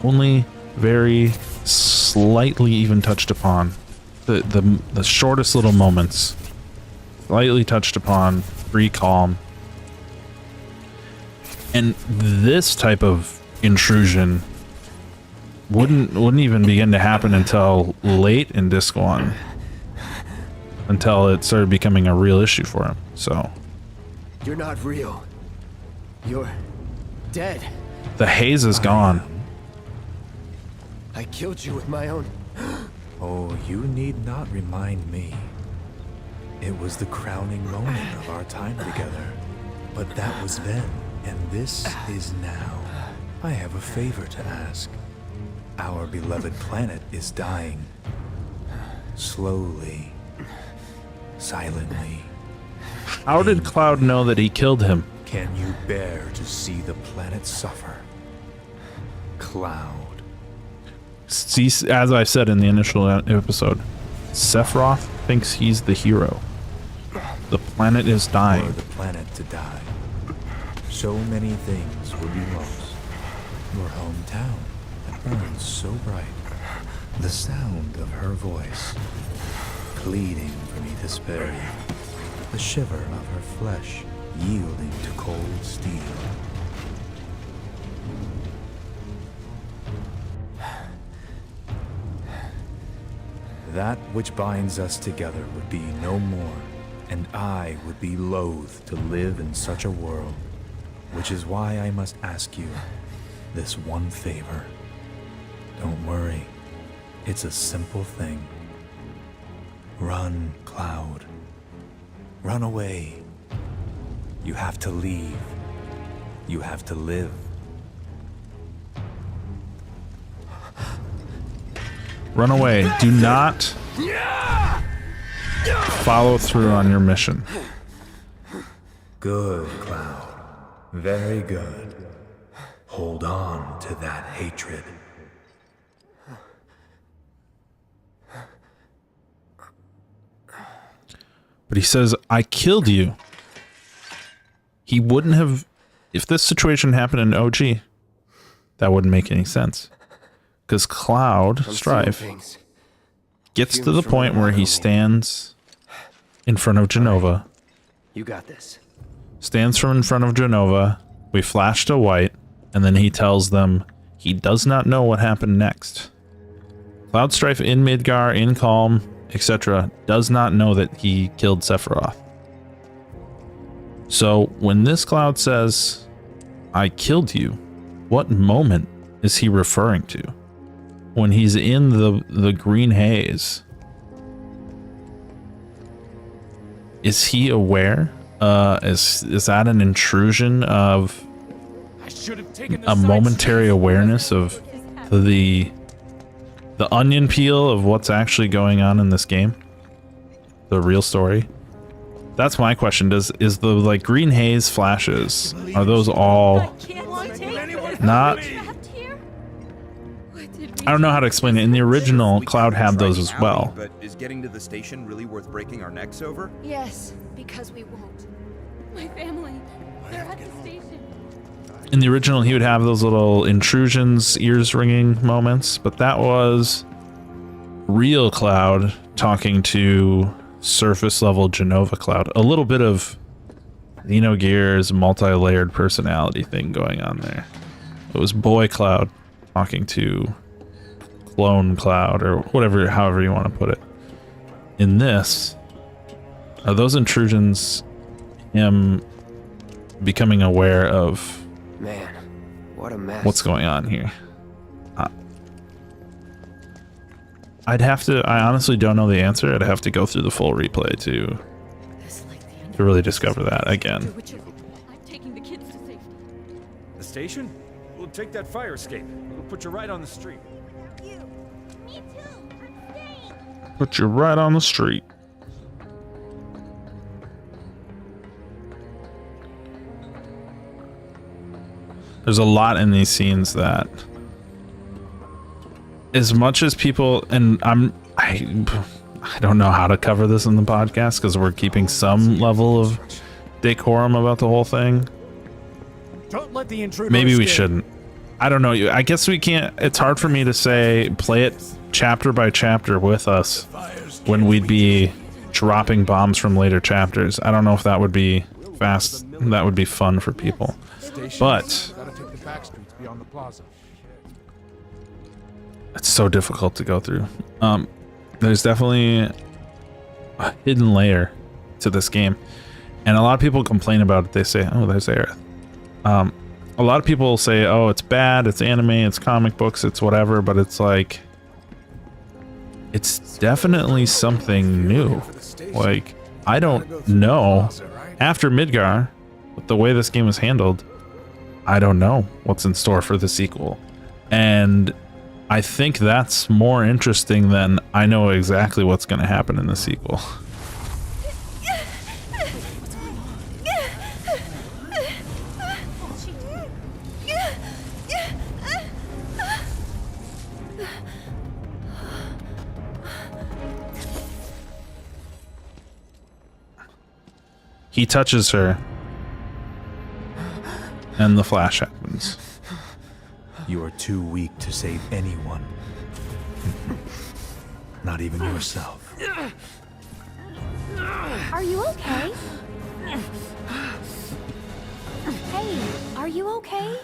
Speaker 1: only very slightly even touched upon. The shortest little moments, slightly touched upon, Calm. And this type of intrusion wouldn't even begin to happen until late in Disc 1, until it started becoming a real issue for him. So
Speaker 3: You're not real. You're dead.
Speaker 1: the haze is gone.
Speaker 3: I killed you with my own.
Speaker 10: Oh, you need not remind me. It was the crowning moment of our time together. But that was then, and this is now. I have a favor to ask. Our beloved planet is dying. Slowly. Silently.
Speaker 1: How did Cloud know that he killed him?
Speaker 10: Can you bear to see the planet suffer? Cloud.
Speaker 1: See, as I said in the initial episode, Sephiroth thinks he's the hero. The planet is
Speaker 10: For
Speaker 1: dying.
Speaker 10: the planet to die. So many things will be lost. Your hometown that burns so bright. The sound of her voice, pleading for me to spare you. The shiver of her flesh yielding to cold steel. That which binds us together would be no more, and I would be loath to live in such a world, which is why I must ask you this one favor. Don't worry, it's a simple thing. Run, Cloud. Run away. You have to leave. You have to live.
Speaker 1: Run away. Do not follow through on your mission.
Speaker 10: Good, Cloud. Very good. Hold on to that hatred.
Speaker 1: But he says, I killed you. He wouldn't have... If this situation happened in OG, that wouldn't make any sense. Because Cloud, Strife, gets to the point where he stands in front of Genova.
Speaker 3: You got this.
Speaker 1: Stands in front of Genova. We flash to white. And then he tells them he does not know what happened next. Cloud Strife in Midgar, in Calm, etc. does not know that he killed Sephiroth. So when this Cloud says, I killed you, what moment is he referring to? When he's in the green haze, is he aware? Is that an intrusion of a momentary awareness of the onion peel of what's actually going on in this game? The real story? That's my question. Is the like green haze flashes, are those all not? I don't know how to explain it. In the original, Cloud had those as well.
Speaker 11: But is getting to the station really worth breaking our necks over?
Speaker 9: Yes, because we won't. My family, they're at the station.
Speaker 1: In the original, he would have those little intrusions, ears ringing moments, but that was real Cloud talking to surface level Genova Cloud. A little bit of Xenogears multi-layered personality thing going on there. It was Boy Cloud talking to Clone Cloud, or whatever, however you want to put it. In this, are those intrusions him becoming aware of
Speaker 3: Man, what a mess.
Speaker 1: what's going on here? I honestly don't know the answer. I'd have to go through the full replay to really discover that again.
Speaker 9: I'm taking the kids to safety.
Speaker 11: The station? We'll take that fire escape. We'll put you right on the street.
Speaker 9: Me too. I'm staying.
Speaker 1: Put you right on the street. There's a lot in these scenes that, as much as people, and I don't know how to cover this in the podcast because we're keeping some level of decorum about the whole thing.
Speaker 11: Don't let the intruder
Speaker 1: Maybe we shouldn't. I don't know. I guess we can't. It's hard for me to say play it chapter by chapter with us when we'd be dropping bombs from later chapters. I don't know if that would be fast. That would be fun for people. But it's so difficult to go through. There's definitely a hidden layer to this game, and a lot of people complain about it. They say, "Oh, there's Aerith." A lot of people say, "Oh, it's bad. It's anime. It's comic books. It's whatever." But it's like, it's definitely something new. Like, I don't know. After Midgar, with the way this game was handled, I don't know what's in store for the sequel. And I think that's more interesting than I know exactly what's going to happen in the sequel. He touches her, and the flash happens.
Speaker 10: You are too weak to save anyone. Not even yourself.
Speaker 4: Are you okay? Hey, are you okay?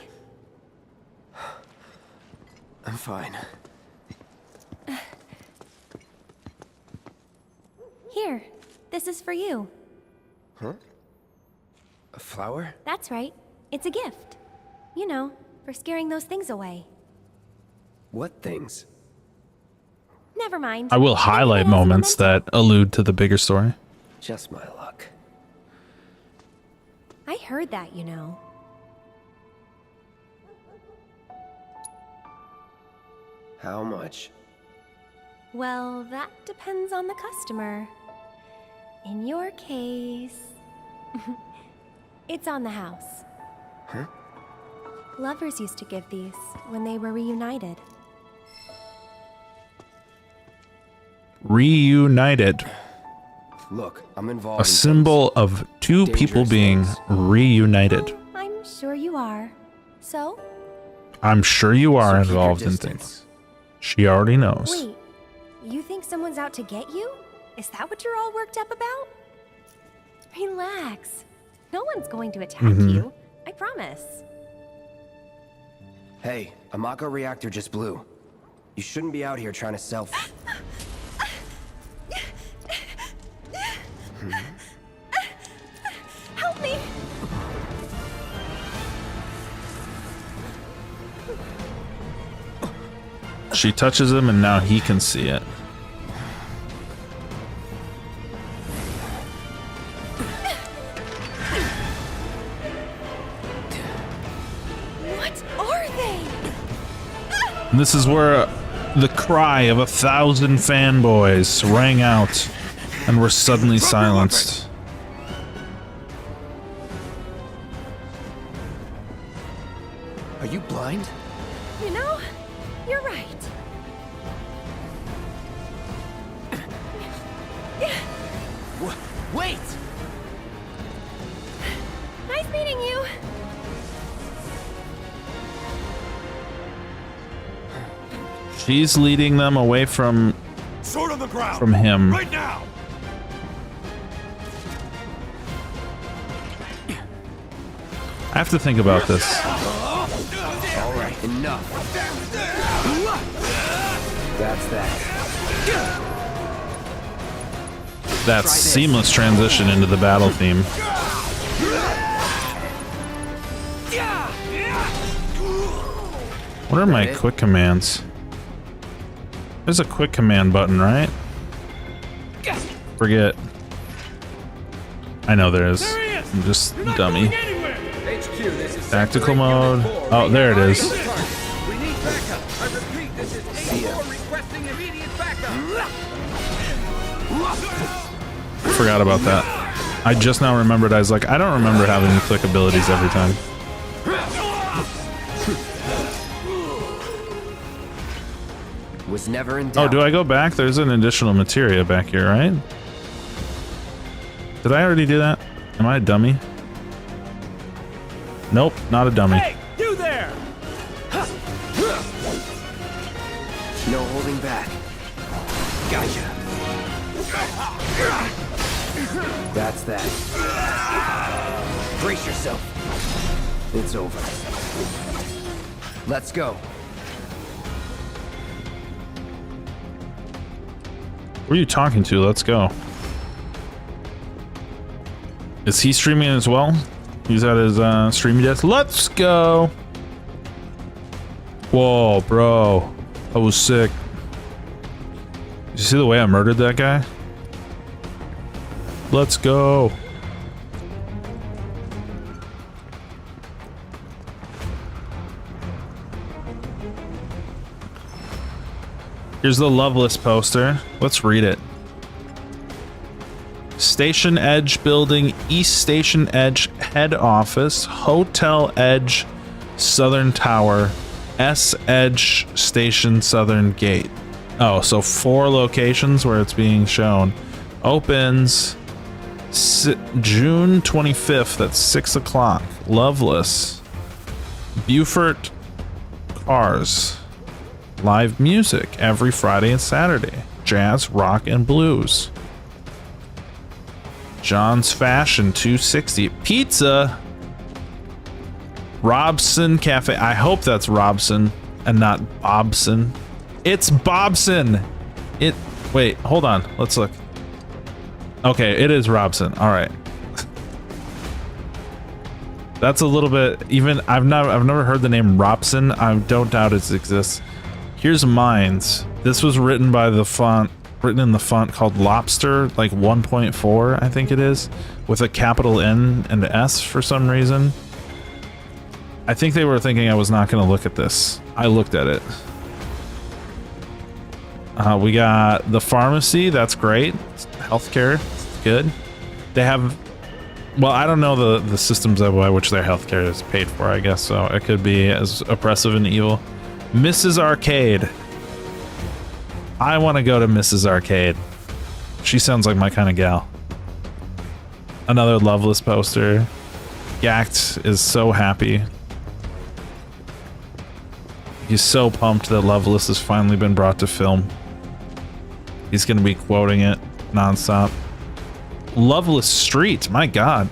Speaker 3: I'm fine.
Speaker 4: Here, this is for you.
Speaker 3: Huh? A flower?
Speaker 4: That's right. It's a gift. You know, for scaring those things away.
Speaker 3: What things?
Speaker 4: Never mind.
Speaker 1: I will highlight moments that allude to the bigger story.
Speaker 3: Just my luck.
Speaker 4: I heard that, you know.
Speaker 3: How much?
Speaker 4: Well, that depends on the customer. In your case, it's on the house.
Speaker 3: Huh?
Speaker 4: Lovers used to give these when they were reunited.
Speaker 1: Reunited.
Speaker 3: Look, I'm involved
Speaker 1: A symbol of two people being reunited.
Speaker 4: I'm sure you are. So?
Speaker 1: I'm sure you are
Speaker 3: So keep your
Speaker 1: involved in
Speaker 3: distance.
Speaker 1: things. She already knows.
Speaker 4: Wait, you think someone's out to get you? Is that what you're all worked up about? Relax. No one's going to attack you. I promise.
Speaker 3: Hey, a Mako reactor just blew. You shouldn't be out here trying to sell.
Speaker 4: Help me!
Speaker 1: She touches him and now he can see it.
Speaker 4: What are they?
Speaker 1: And this is where the cry of 1,000 fanboys rang out and were suddenly silenced.
Speaker 3: Are you blind?
Speaker 9: You know, you're right.
Speaker 3: Wait!
Speaker 9: Nice meeting you.
Speaker 1: She's leading them away from
Speaker 2: Sword on the ground.
Speaker 1: from him.
Speaker 2: Right now.
Speaker 1: I have to think about this.
Speaker 3: All right, enough. That's that.
Speaker 1: That seamless transition into the battle theme. What are my quick commands? There's a quick command button, right? Forget. I know there is. I'm just a dummy. Tactical mode. Oh, there it is.
Speaker 11: We need backup. I repeat, this is 8-4 requesting immediate backup.
Speaker 1: Forgot about that. I just now remembered. I was like, I don't remember having the click abilities every time.
Speaker 3: Was never in doubt.
Speaker 1: Oh, do I go back? There's an additional materia back here, right? Did I already do that? Am I a dummy? Nope, not a dummy.
Speaker 11: Hey, you there!
Speaker 3: No holding back. Gotcha. That's that. Brace yourself. It's over. Let's go.
Speaker 1: Who are you talking to? Let's go. Is he streaming as well? He's at his streaming desk. Let's go. Whoa, bro. That was sick. Did you see the way I murdered that guy? Let's go. Here's the Loveless poster. Let's read it. Station Edge Building, East Station Edge Head Office, Hotel Edge, Southern Tower, S Edge Station Southern Gate. Oh, so 4 locations where it's being shown. Opens June 25th at 6 o'clock. Loveless. Beaufort Cars. Live music every Friday and Saturday. Jazz, rock, and blues. John's Fashion 260. Pizza. Robson Cafe. I hope that's Robson and not Bobson. It's Bobson. Wait, hold on. Let's look. Okay, it is Robson. All right. That's a little bit even. I've never heard the name Robson. I don't doubt it exists. Here's Mines. This was written in the font called Lobster, like 1.4, I think it is, with a capital N and S for some reason. I think they were thinking I was not going to look at this. I looked at it. We got the pharmacy. That's great. Healthcare. Good. They have... Well, I don't know the systems by which their healthcare is paid for, I guess, so it could be as oppressive and evil. Mrs. Arcade. I want to go to Mrs. Arcade. She sounds like my kind of gal. Another Loveless poster. Gact is so happy. He's so pumped that Loveless has finally been brought to film. He's going to be quoting it nonstop. Loveless Street, my god.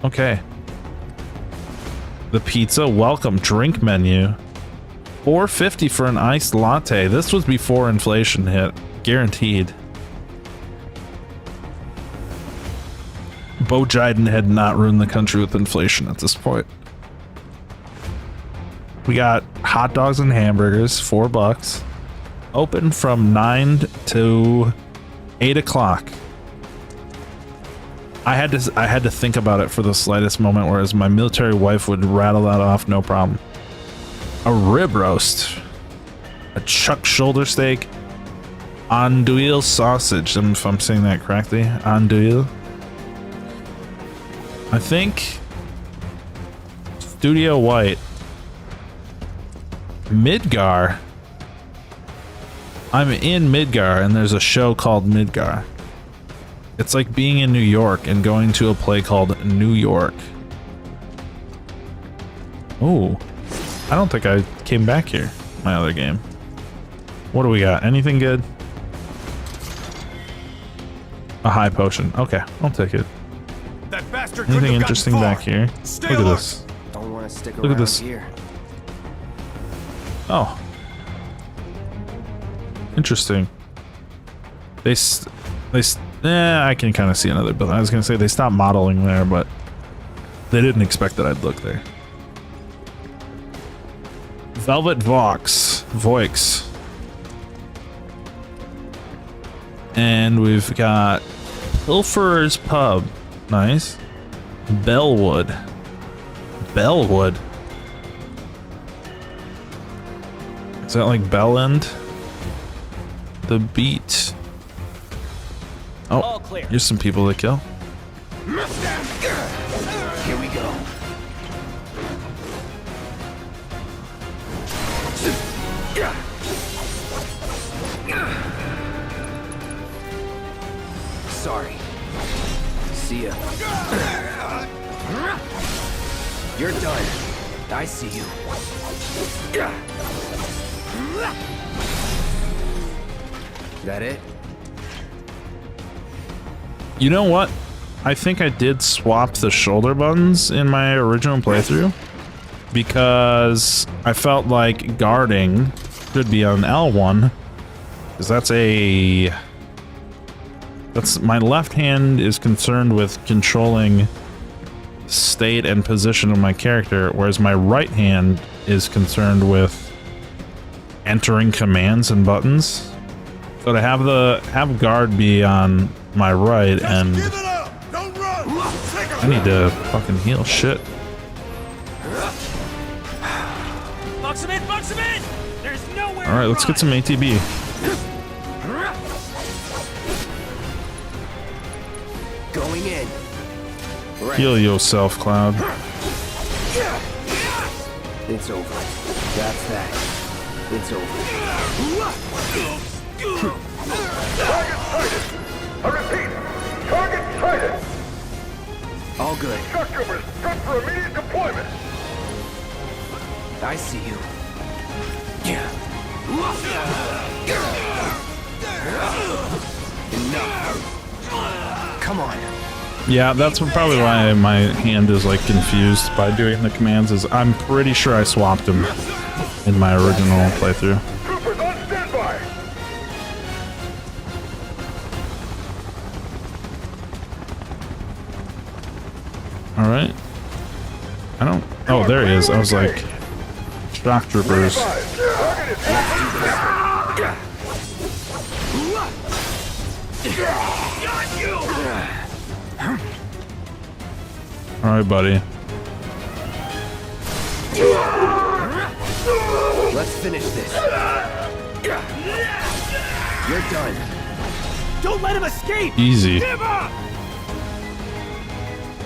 Speaker 1: Okay. The pizza welcome drink menu. $4.50 for an iced latte. This was before inflation hit. Guaranteed. Bo Jiden had not ruined the country with inflation at this point. We got hot dogs and hamburgers, $4. Open from 9 to 8 o'clock. I had to think about it for the slightest moment, whereas my military wife would rattle that off no problem. A rib roast, a chuck shoulder steak, andouille sausage, if I'm saying that correctly, andouille. I think Studio White Midgar. I'm in Midgar, and there's a show called Midgar. It's like being in New York and going to a play called New York. Oh, I don't think I came back here. My other game. What do we got? Anything good? A high potion. Okay, I'll take it.
Speaker 11: That bastard
Speaker 1: Anything interesting back here? Look at this.
Speaker 3: Don't want to stick
Speaker 1: Look at
Speaker 3: around
Speaker 1: this.
Speaker 3: here.
Speaker 1: Oh. Interesting. I can kind of see another building. I was going to say they stopped modeling there, but they didn't expect that I'd look there. Velvet Voix. And we've got Pilferer's Pub. Nice. Bellwood. Is that like Bell End? The Beat. Oh, here's some people to kill.
Speaker 3: Here we go. Sorry. See ya. You're done. I see you. That it?
Speaker 1: You know what? I think I did swap the shoulder buttons in my original playthrough because I felt like guarding should be on L1 because that's my left hand is concerned with controlling state and position of my character, whereas my right hand is concerned with entering commands and buttons. So to have guard be on my right, and I need to fucking heal shit.
Speaker 11: Box him in! There's nowhere.
Speaker 1: All right, let's get some ATB.
Speaker 3: Going in. Right.
Speaker 1: Heal yourself, Cloud.
Speaker 3: It's over. That's that. It's over.
Speaker 2: Target sighted! I repeat, target sighted!
Speaker 3: All good.
Speaker 2: Shock troopers, prep for immediate deployment!
Speaker 3: I see you. Enough. Come on.
Speaker 1: Yeah, that's probably why my hand is like confused by doing the commands. Is I'm pretty sure I swapped them in my original playthrough.
Speaker 2: Troopers on standby!
Speaker 1: All right. I don't. Oh, there he is. I was like, shock troopers. All right, buddy.
Speaker 3: Let's finish this. You're done.
Speaker 11: Don't let him escape!
Speaker 1: Easy.
Speaker 11: Give up!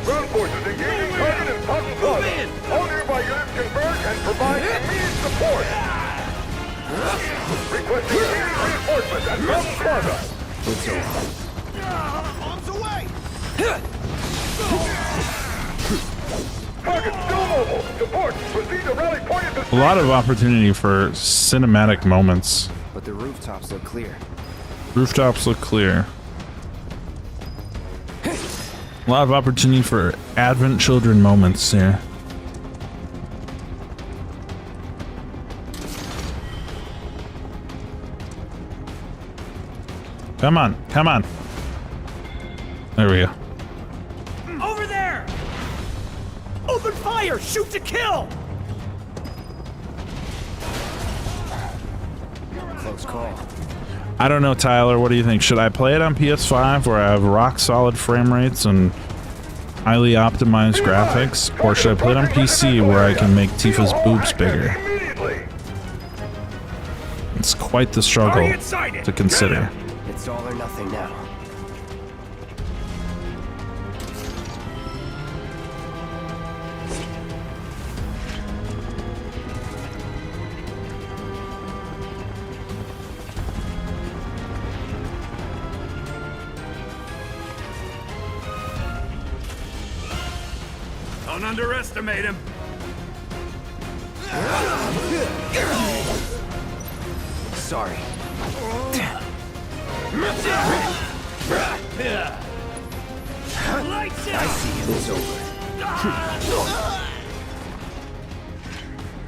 Speaker 2: Ground forces engaging target in Cotton Plaza. All nearby units converge and provide immediate support. Requesting immediate reinforcements at Cotton Plaza.
Speaker 3: It's over.
Speaker 11: Arms away!
Speaker 2: Target still mobile. Support. Proceed to rally point at the
Speaker 1: A lot of opportunity for cinematic moments.
Speaker 3: But the rooftops look clear.
Speaker 1: Rooftops look clear. A lot of opportunity for Advent Children moments here. Come on, come on. There we go.
Speaker 11: Over there! Open fire! Shoot to kill!
Speaker 3: Close call.
Speaker 1: I don't know, Tyler. What do you think? Should I play it on PS5 where I have rock solid frame rates and highly optimized graphics? Or should I play it on PC where I can make Tifa's boobs bigger? It's quite the struggle to consider.
Speaker 3: It's all or nothing now.
Speaker 11: Don't underestimate him.
Speaker 3: Sorry. I see you. It's over.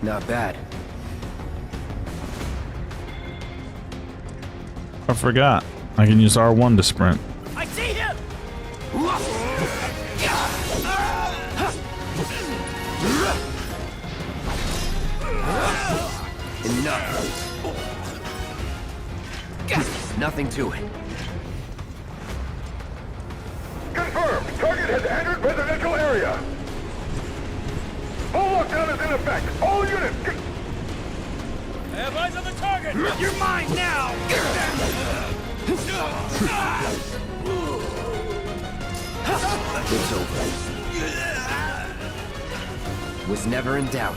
Speaker 3: Not bad.
Speaker 1: I forgot. I can use R1 to sprint.
Speaker 11: I see him.
Speaker 3: Enough. Nothing to it.
Speaker 7: Confirmed. Target has entered residential area. Full lockdown is in effect. All units.
Speaker 11: I have eyes on the target. You're mine now.
Speaker 3: It's over. Was never in doubt.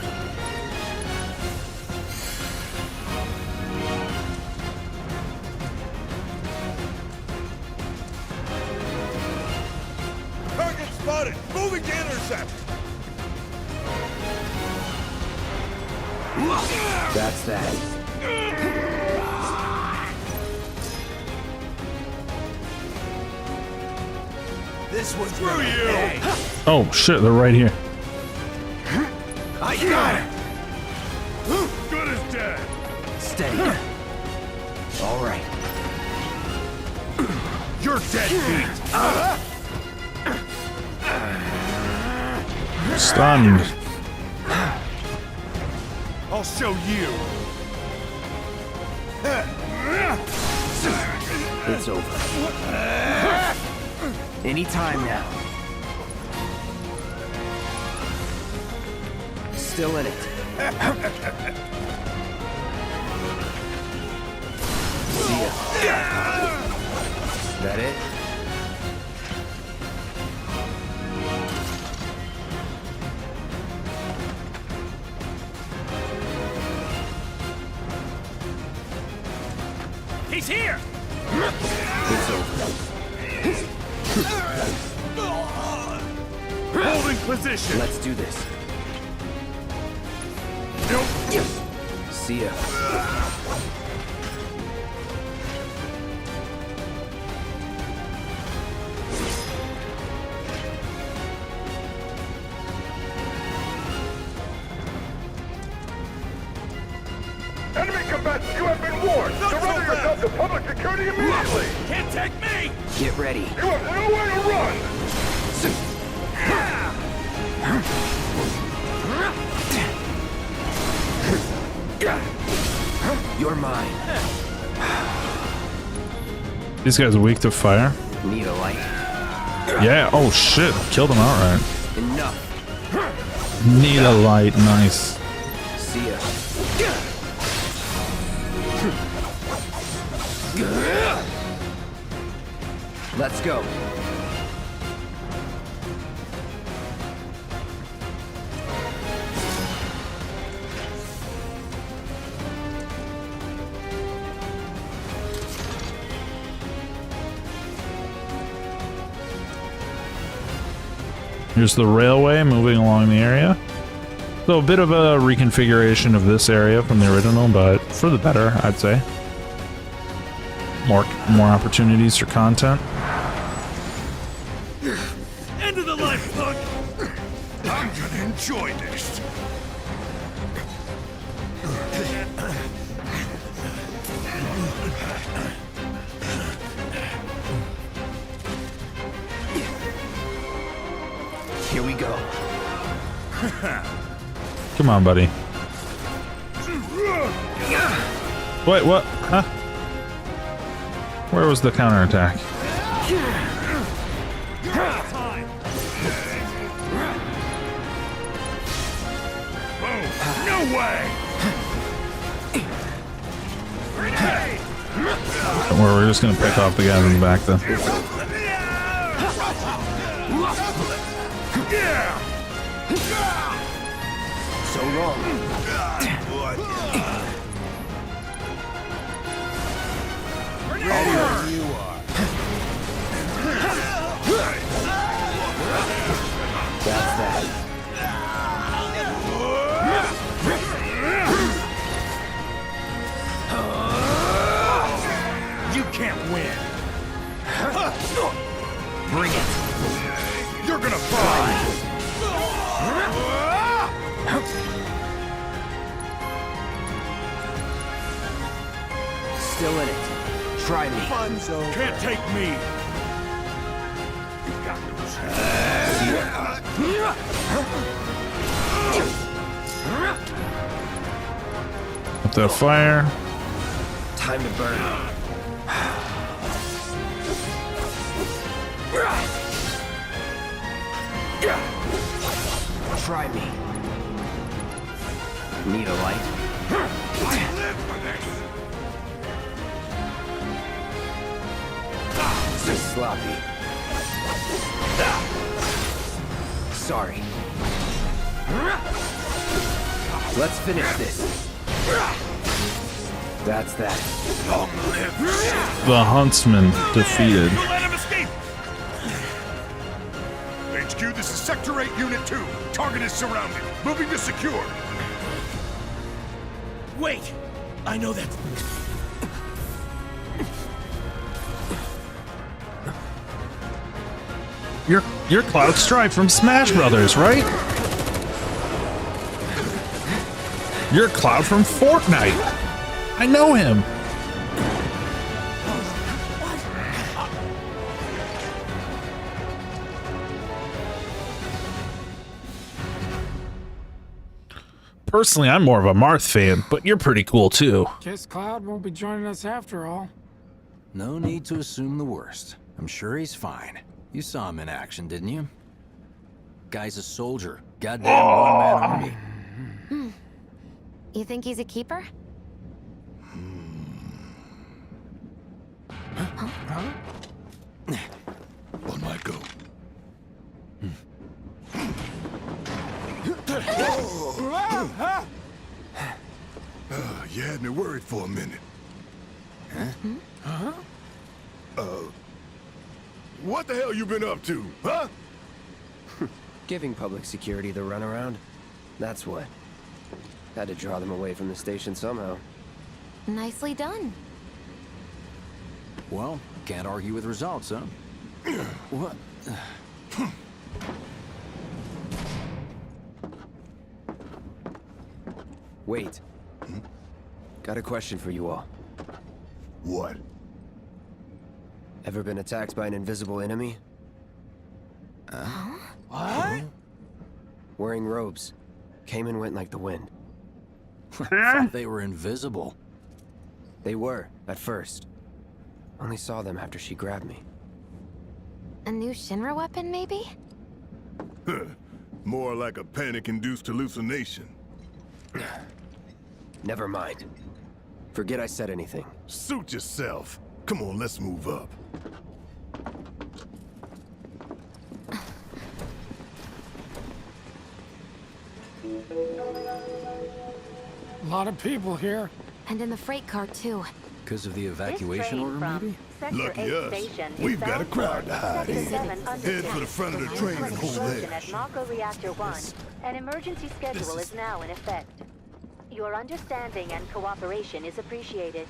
Speaker 7: Target spotted. Moving to intercept.
Speaker 3: That's that.
Speaker 7: This one's for you.
Speaker 1: Oh shit, they're right here.
Speaker 3: I got it.
Speaker 7: Good as dead.
Speaker 3: Steady. All right.
Speaker 7: You're dead, Pete.
Speaker 1: Stunned.
Speaker 7: I'll show you.
Speaker 3: It's over. Any time now. Still in it. See ya. That it?
Speaker 11: He's here.
Speaker 3: It's over.
Speaker 7: Holding position.
Speaker 3: Let's do this. See ya.
Speaker 7: Enemy combatants, you have been warned. Surrender yourself to public security immediately.
Speaker 11: Can't take me.
Speaker 3: Get ready.
Speaker 7: You have nowhere to run.
Speaker 3: You're mine.
Speaker 1: These guys are weak to fire.
Speaker 3: Need a light?
Speaker 1: Yeah. Oh shit. Killed them outright.
Speaker 3: Enough.
Speaker 1: Need a light. Nice.
Speaker 3: See ya. Let's go.
Speaker 1: Here's the railway moving along the area. So a bit of a reconfiguration of this area from the original, but for the better, I'd say. More opportunities for content.
Speaker 11: End of the life, punk.
Speaker 7: I'm gonna enjoy this.
Speaker 3: Here we go.
Speaker 1: Come on, buddy. Wait, what? Huh? Where was the counterattack?
Speaker 7: No way!
Speaker 1: Don't worry, we're just gonna pick off the guys in the back then.
Speaker 3: So long.
Speaker 7: You are.
Speaker 3: That's that. still in it. Try me.
Speaker 7: Fun's over. Can't take me. You got
Speaker 1: With the fire.
Speaker 3: Time to burn. Try me. Need a light?
Speaker 7: I live for this.
Speaker 3: Sloppy. Sorry. Let's finish this. That's that.
Speaker 7: Long live.
Speaker 1: The huntsman defeated.
Speaker 7: Don't let him escape. HQ, this is Sector 8, Unit 2. Target is surrounded. Moving to secure.
Speaker 11: Wait! I know that.
Speaker 1: You're Cloud Strife from Smash Brothers, right? You're Cloud from Fortnite. I know him. Personally, I'm more of a Marth fan, but you're pretty cool too.
Speaker 5: Guess Cloud won't be joining us after all.
Speaker 6: No need to assume the worst. I'm sure he's fine. You saw him in action, didn't you? Guy's a soldier. Goddamn one-man army.
Speaker 4: You think he's a keeper?
Speaker 7: On my go. You had me worried for a minute. What the hell you been up to, huh?
Speaker 3: Giving public security the runaround. That's what. Had to draw them away from the station somehow.
Speaker 4: Nicely done.
Speaker 6: Well, can't argue with results, huh? What?
Speaker 3: Wait. Got a question for you all.
Speaker 7: What?
Speaker 3: Ever been attacked by an invisible enemy?
Speaker 5: What?
Speaker 3: Wearing robes. Came and went like the wind.
Speaker 6: Thought they were invisible.
Speaker 3: They were, at first. Only saw them after she grabbed me.
Speaker 4: A new Shinra weapon, maybe?
Speaker 7: More like a panic-induced hallucination.
Speaker 3: Never mind. Forget I said anything.
Speaker 7: Suit yourself. Come on, let's move up.
Speaker 5: A lot of people here.
Speaker 4: And in the freight car, too.
Speaker 6: Because of the evacuation order, maybe?
Speaker 7: Lucky us. We've got a crowd to hide in. Head for the front of the train and hold there.
Speaker 8: At Mako Reactor 1, an emergency schedule is now in effect. Your understanding and cooperation is appreciated.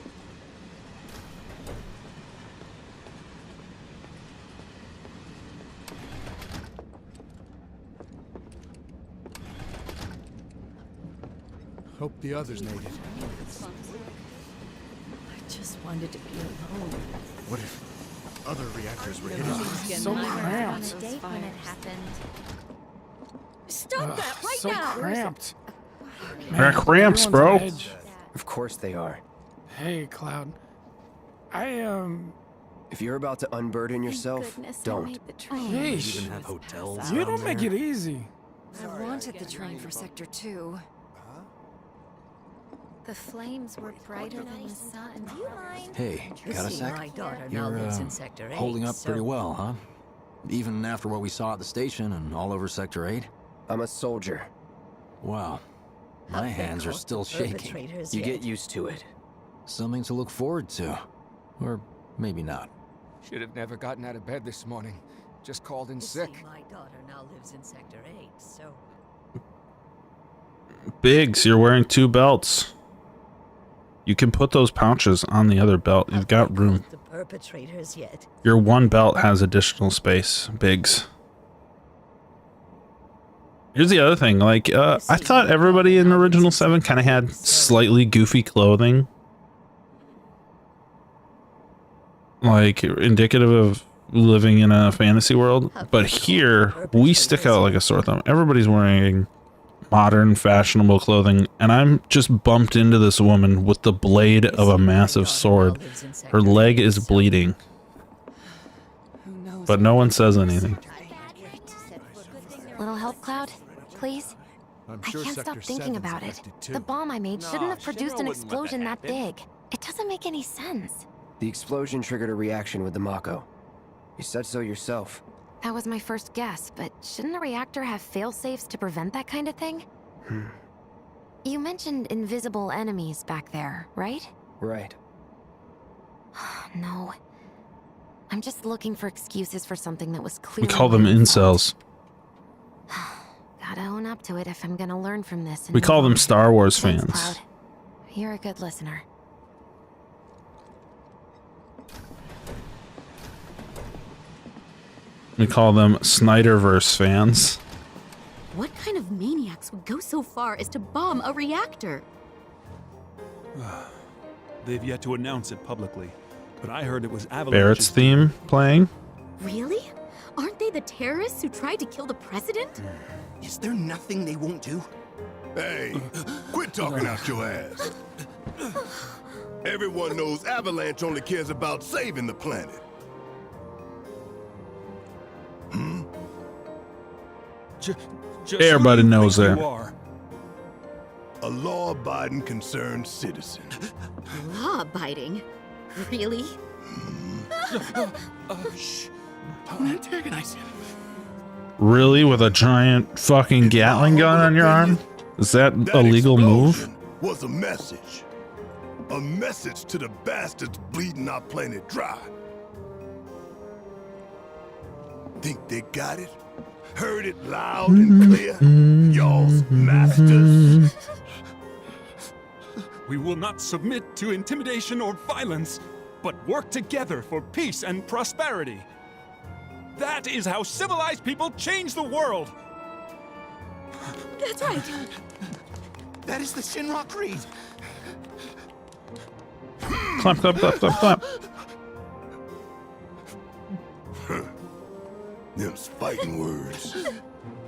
Speaker 11: Hope the others made it.
Speaker 9: I just wanted to be alone.
Speaker 11: What if other reactors were hit?
Speaker 5: So cramped.
Speaker 4: Date when it happened.
Speaker 9: Stop that right
Speaker 5: So
Speaker 9: now!
Speaker 5: cramped.
Speaker 1: They're cramps,
Speaker 5: everyone's
Speaker 1: bro.
Speaker 5: on edge.
Speaker 3: Of course they are.
Speaker 5: Hey, Cloud.
Speaker 3: If you're about to unburden yourself, don't.
Speaker 5: Yeesh.
Speaker 6: Even have hotels.
Speaker 5: You
Speaker 6: down
Speaker 5: don't make
Speaker 6: there?
Speaker 5: it easy.
Speaker 9: I wanted the train for Sector 2.
Speaker 4: The flames were brighter than the sun. Do you mind?
Speaker 6: Hey, got a sec?
Speaker 9: My daughter now
Speaker 6: You're
Speaker 9: lives in Sector 8.
Speaker 6: holding up pretty
Speaker 9: so-
Speaker 6: well, huh? Even after what we saw at the station and all over Sector 8?
Speaker 3: I'm a soldier.
Speaker 6: Wow. My hands are still shaking.
Speaker 9: Perpetrators
Speaker 3: You
Speaker 9: yet.
Speaker 3: get used to it.
Speaker 6: Something to look forward to. Or maybe not.
Speaker 11: Should have never gotten out of bed this morning. Just called in
Speaker 9: You
Speaker 11: sick.
Speaker 9: see, my daughter now lives in Sector 8, so...
Speaker 1: Biggs, you're wearing 2 belts. You can put those pouches on the other belt. You've got room.
Speaker 9: The perpetrators yet.
Speaker 1: Your one belt has additional space, Biggs. Here's the other thing, like, I thought everybody in Original 7 kind of had slightly goofy clothing. like indicative of living in a fantasy world, but here we stick out like a sore thumb. Everybody's wearing modern fashionable clothing, and I'm just bumped into this woman with the blade of a massive sword. Her leg is bleeding, but no one says anything.
Speaker 4: Little help, Cloud, please? I can't stop thinking about it. The bomb I made shouldn't have produced an explosion that big. It doesn't make any sense.
Speaker 3: The explosion triggered a reaction with the Mako. You said so yourself.
Speaker 4: That was my first guess, but shouldn't a reactor have fail-safes to prevent that kind of thing? You mentioned invisible enemies back there, right?
Speaker 3: Right.
Speaker 4: No. I'm just looking for excuses for something that was clearly
Speaker 1: We call them incels.
Speaker 4: Gotta own up to it if I'm gonna learn from this.
Speaker 1: We call them Star Wars
Speaker 4: Thanks,
Speaker 1: fans.
Speaker 4: Cloud. You're a good listener.
Speaker 1: We call them Snyderverse fans.
Speaker 9: What kind of maniacs would go so far as to bomb a reactor?
Speaker 12: They've yet to announce it publicly, but I heard it was Avalanche's
Speaker 1: Barrett's theme playing.
Speaker 9: Really? Aren't they the terrorists who tried to kill the president?
Speaker 11: Is there nothing they won't do?
Speaker 7: Hey, quit talking out your ass. Everyone knows Avalanche only cares about saving the planet.
Speaker 1: Everybody knows that.
Speaker 7: A law-abiding, concerned citizen.
Speaker 9: Law-abiding? Really?
Speaker 11: Shh. Don't antagonize him.
Speaker 1: Really? With a giant fucking Gatling gun on your arm? Is that a legal move?
Speaker 7: Was a message. A message to the bastards bleeding our planet dry. Think they got it? Heard it loud and clear? Y'all's masters.
Speaker 12: We will not submit to intimidation or violence, but work together for peace and prosperity. That is how civilized people change the world.
Speaker 9: That's right.
Speaker 11: That is the Shinra Creed.
Speaker 1: Clap, clap, clap, clap, clap.
Speaker 7: Them's fighting words.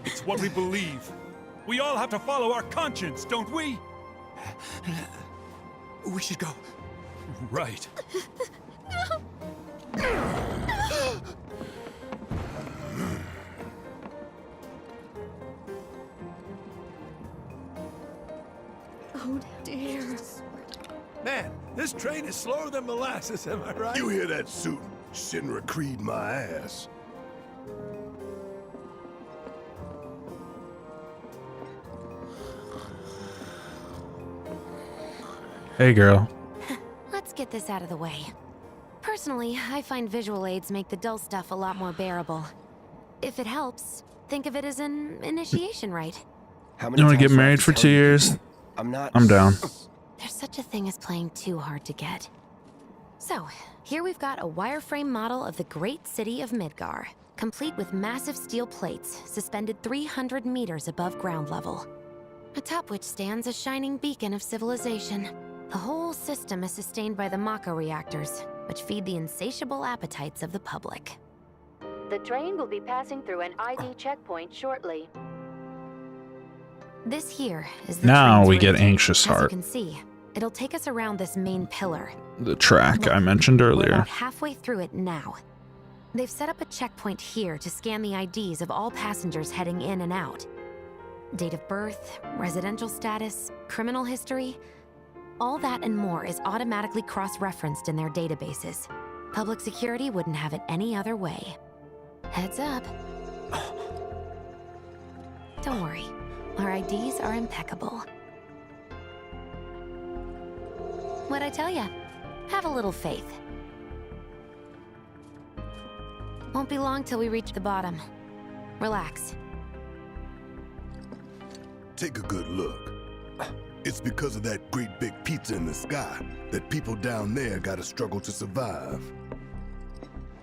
Speaker 12: It's what we believe. We all have to follow our conscience, don't we?
Speaker 11: We should go.
Speaker 12: Right.
Speaker 9: Oh dear.
Speaker 7: Man, this train is slower than molasses, am I right? You hear that suit? Shinra Creed my ass.
Speaker 1: Hey, girl.
Speaker 4: Let's get this out of the way. Personally, I find visual aids make the dull stuff a lot more bearable. If it helps, think of it as an initiation rite.
Speaker 3: How
Speaker 1: You
Speaker 3: many
Speaker 1: want to
Speaker 3: times
Speaker 1: get
Speaker 3: do I have
Speaker 1: married
Speaker 3: to
Speaker 1: for
Speaker 3: tell
Speaker 1: 2
Speaker 3: you?
Speaker 1: years?
Speaker 3: I'm
Speaker 1: down.
Speaker 4: There's such a thing as playing too hard to get. So, here we've got a wireframe model of the great city of Midgar, complete with massive steel plates suspended 300 meters above ground level, atop which stands a shining beacon of civilization. The whole system is sustained by the Mako reactors, which feed the insatiable appetites of the public.
Speaker 8: The train will be passing through an ID checkpoint shortly.
Speaker 4: This here is the
Speaker 1: Now
Speaker 4: train's
Speaker 1: we get
Speaker 4: route.
Speaker 1: anxious
Speaker 4: As you
Speaker 1: heart.
Speaker 4: can see, it'll take us around this main pillar.
Speaker 1: The track I mentioned
Speaker 4: We're
Speaker 1: earlier.
Speaker 4: about halfway through it now. They've set up a checkpoint here to scan the IDs of all passengers heading in and out. Date of birth, residential status, criminal history, all that and more is automatically cross-referenced in their databases. Public security wouldn't have it any other way. Heads up. Don't worry, our IDs are impeccable. What'd I tell ya? Have a little faith. Won't be long till we reach the bottom. Relax.
Speaker 7: Take a good look. It's because of that great big pizza in the sky that people down there gotta struggle to survive.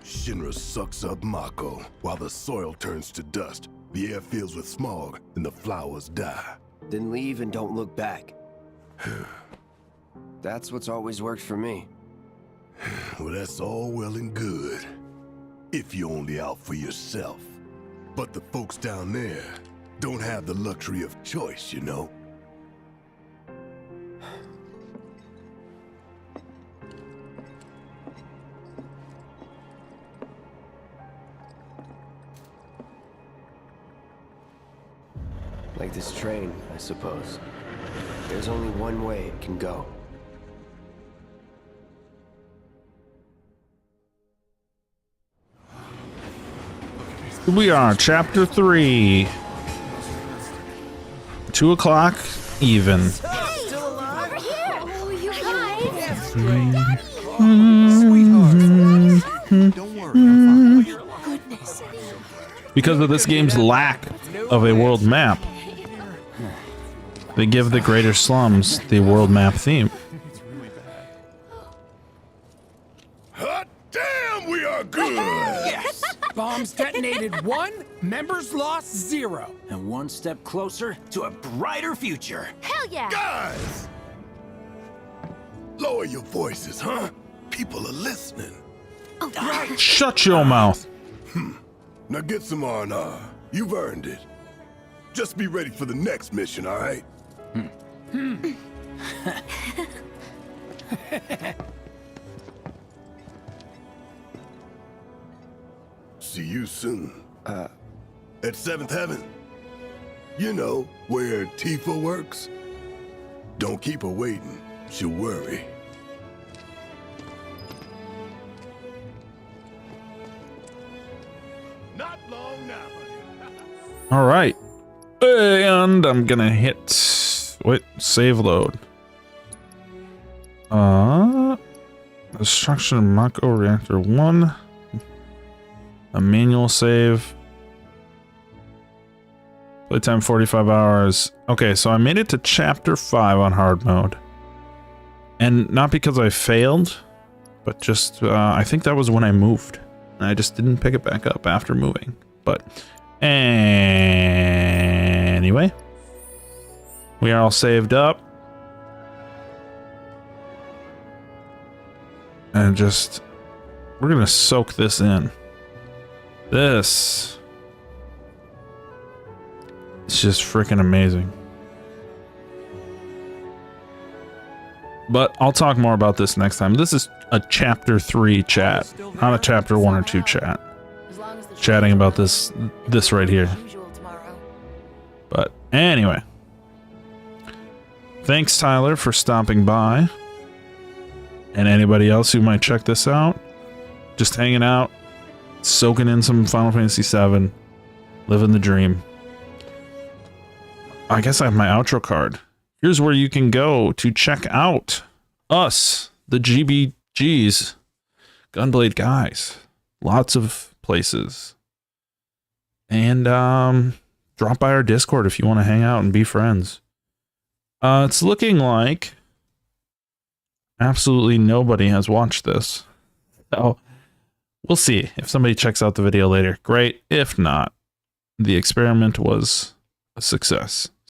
Speaker 7: Shinra sucks up Mako while the soil turns to dust, the air fills with smog, and the flowers die.
Speaker 3: Then leave and don't look back. That's what's always worked for me.
Speaker 7: Well, that's all well and good. If you're only out for yourself. But the folks down there don't have the luxury of choice, you know?
Speaker 3: Like this train, I suppose. There's only one way it can go.
Speaker 1: We are chapter 3. 2 o'clock even.
Speaker 9: Over here! Oh, you guys!
Speaker 10: Don't worry, I'm fine.
Speaker 9: Goodness.
Speaker 1: Because of this game's lack of a world map, they give the greater slums the world map theme.
Speaker 7: Hot damn, we are good!
Speaker 5: Yes! Bombs detonated 1, members lost 0.
Speaker 6: And one step closer to a brighter future.
Speaker 9: Hell yeah!
Speaker 7: Guys! Lower your voices, huh? People are listening.
Speaker 1: Shut your mouth.
Speaker 7: Now get some R&R. You've earned it. Just be ready for the next mission, all right? See you soon. At 7th Heaven. You know, where Tifa works. Don't keep her waiting. She'll worry. Not long now.
Speaker 1: All right. And I'm gonna hit, wait, save load. Destruction of Mako Reactor 1. A manual save. Playtime 45 hours. Okay, so I made it to chapter 5 on hard mode. And not because I failed, but just, I think that was when I moved. And I just didn't pick it back up after moving. But anyway, we are all saved up. And just, we're gonna soak this in. This, it's just freaking amazing. But I'll talk more about this next time. This is a chapter 3 chat, not a chapter 1 or 2 chat. Chatting about this right here. But anyway, thanks Tyler for stopping by, and anybody else who might check this out. Just hanging out, soaking in some Final Fantasy VII, living the dream. I guess I have my outro card. Here's where you can go to check out us, the GBGs, Gunblade guys. Lots of places. And drop by our Discord if you want to hang out and be friends. It's looking like absolutely nobody has watched this. So we'll see. If somebody checks out the video later, great. If not, the experiment was a success.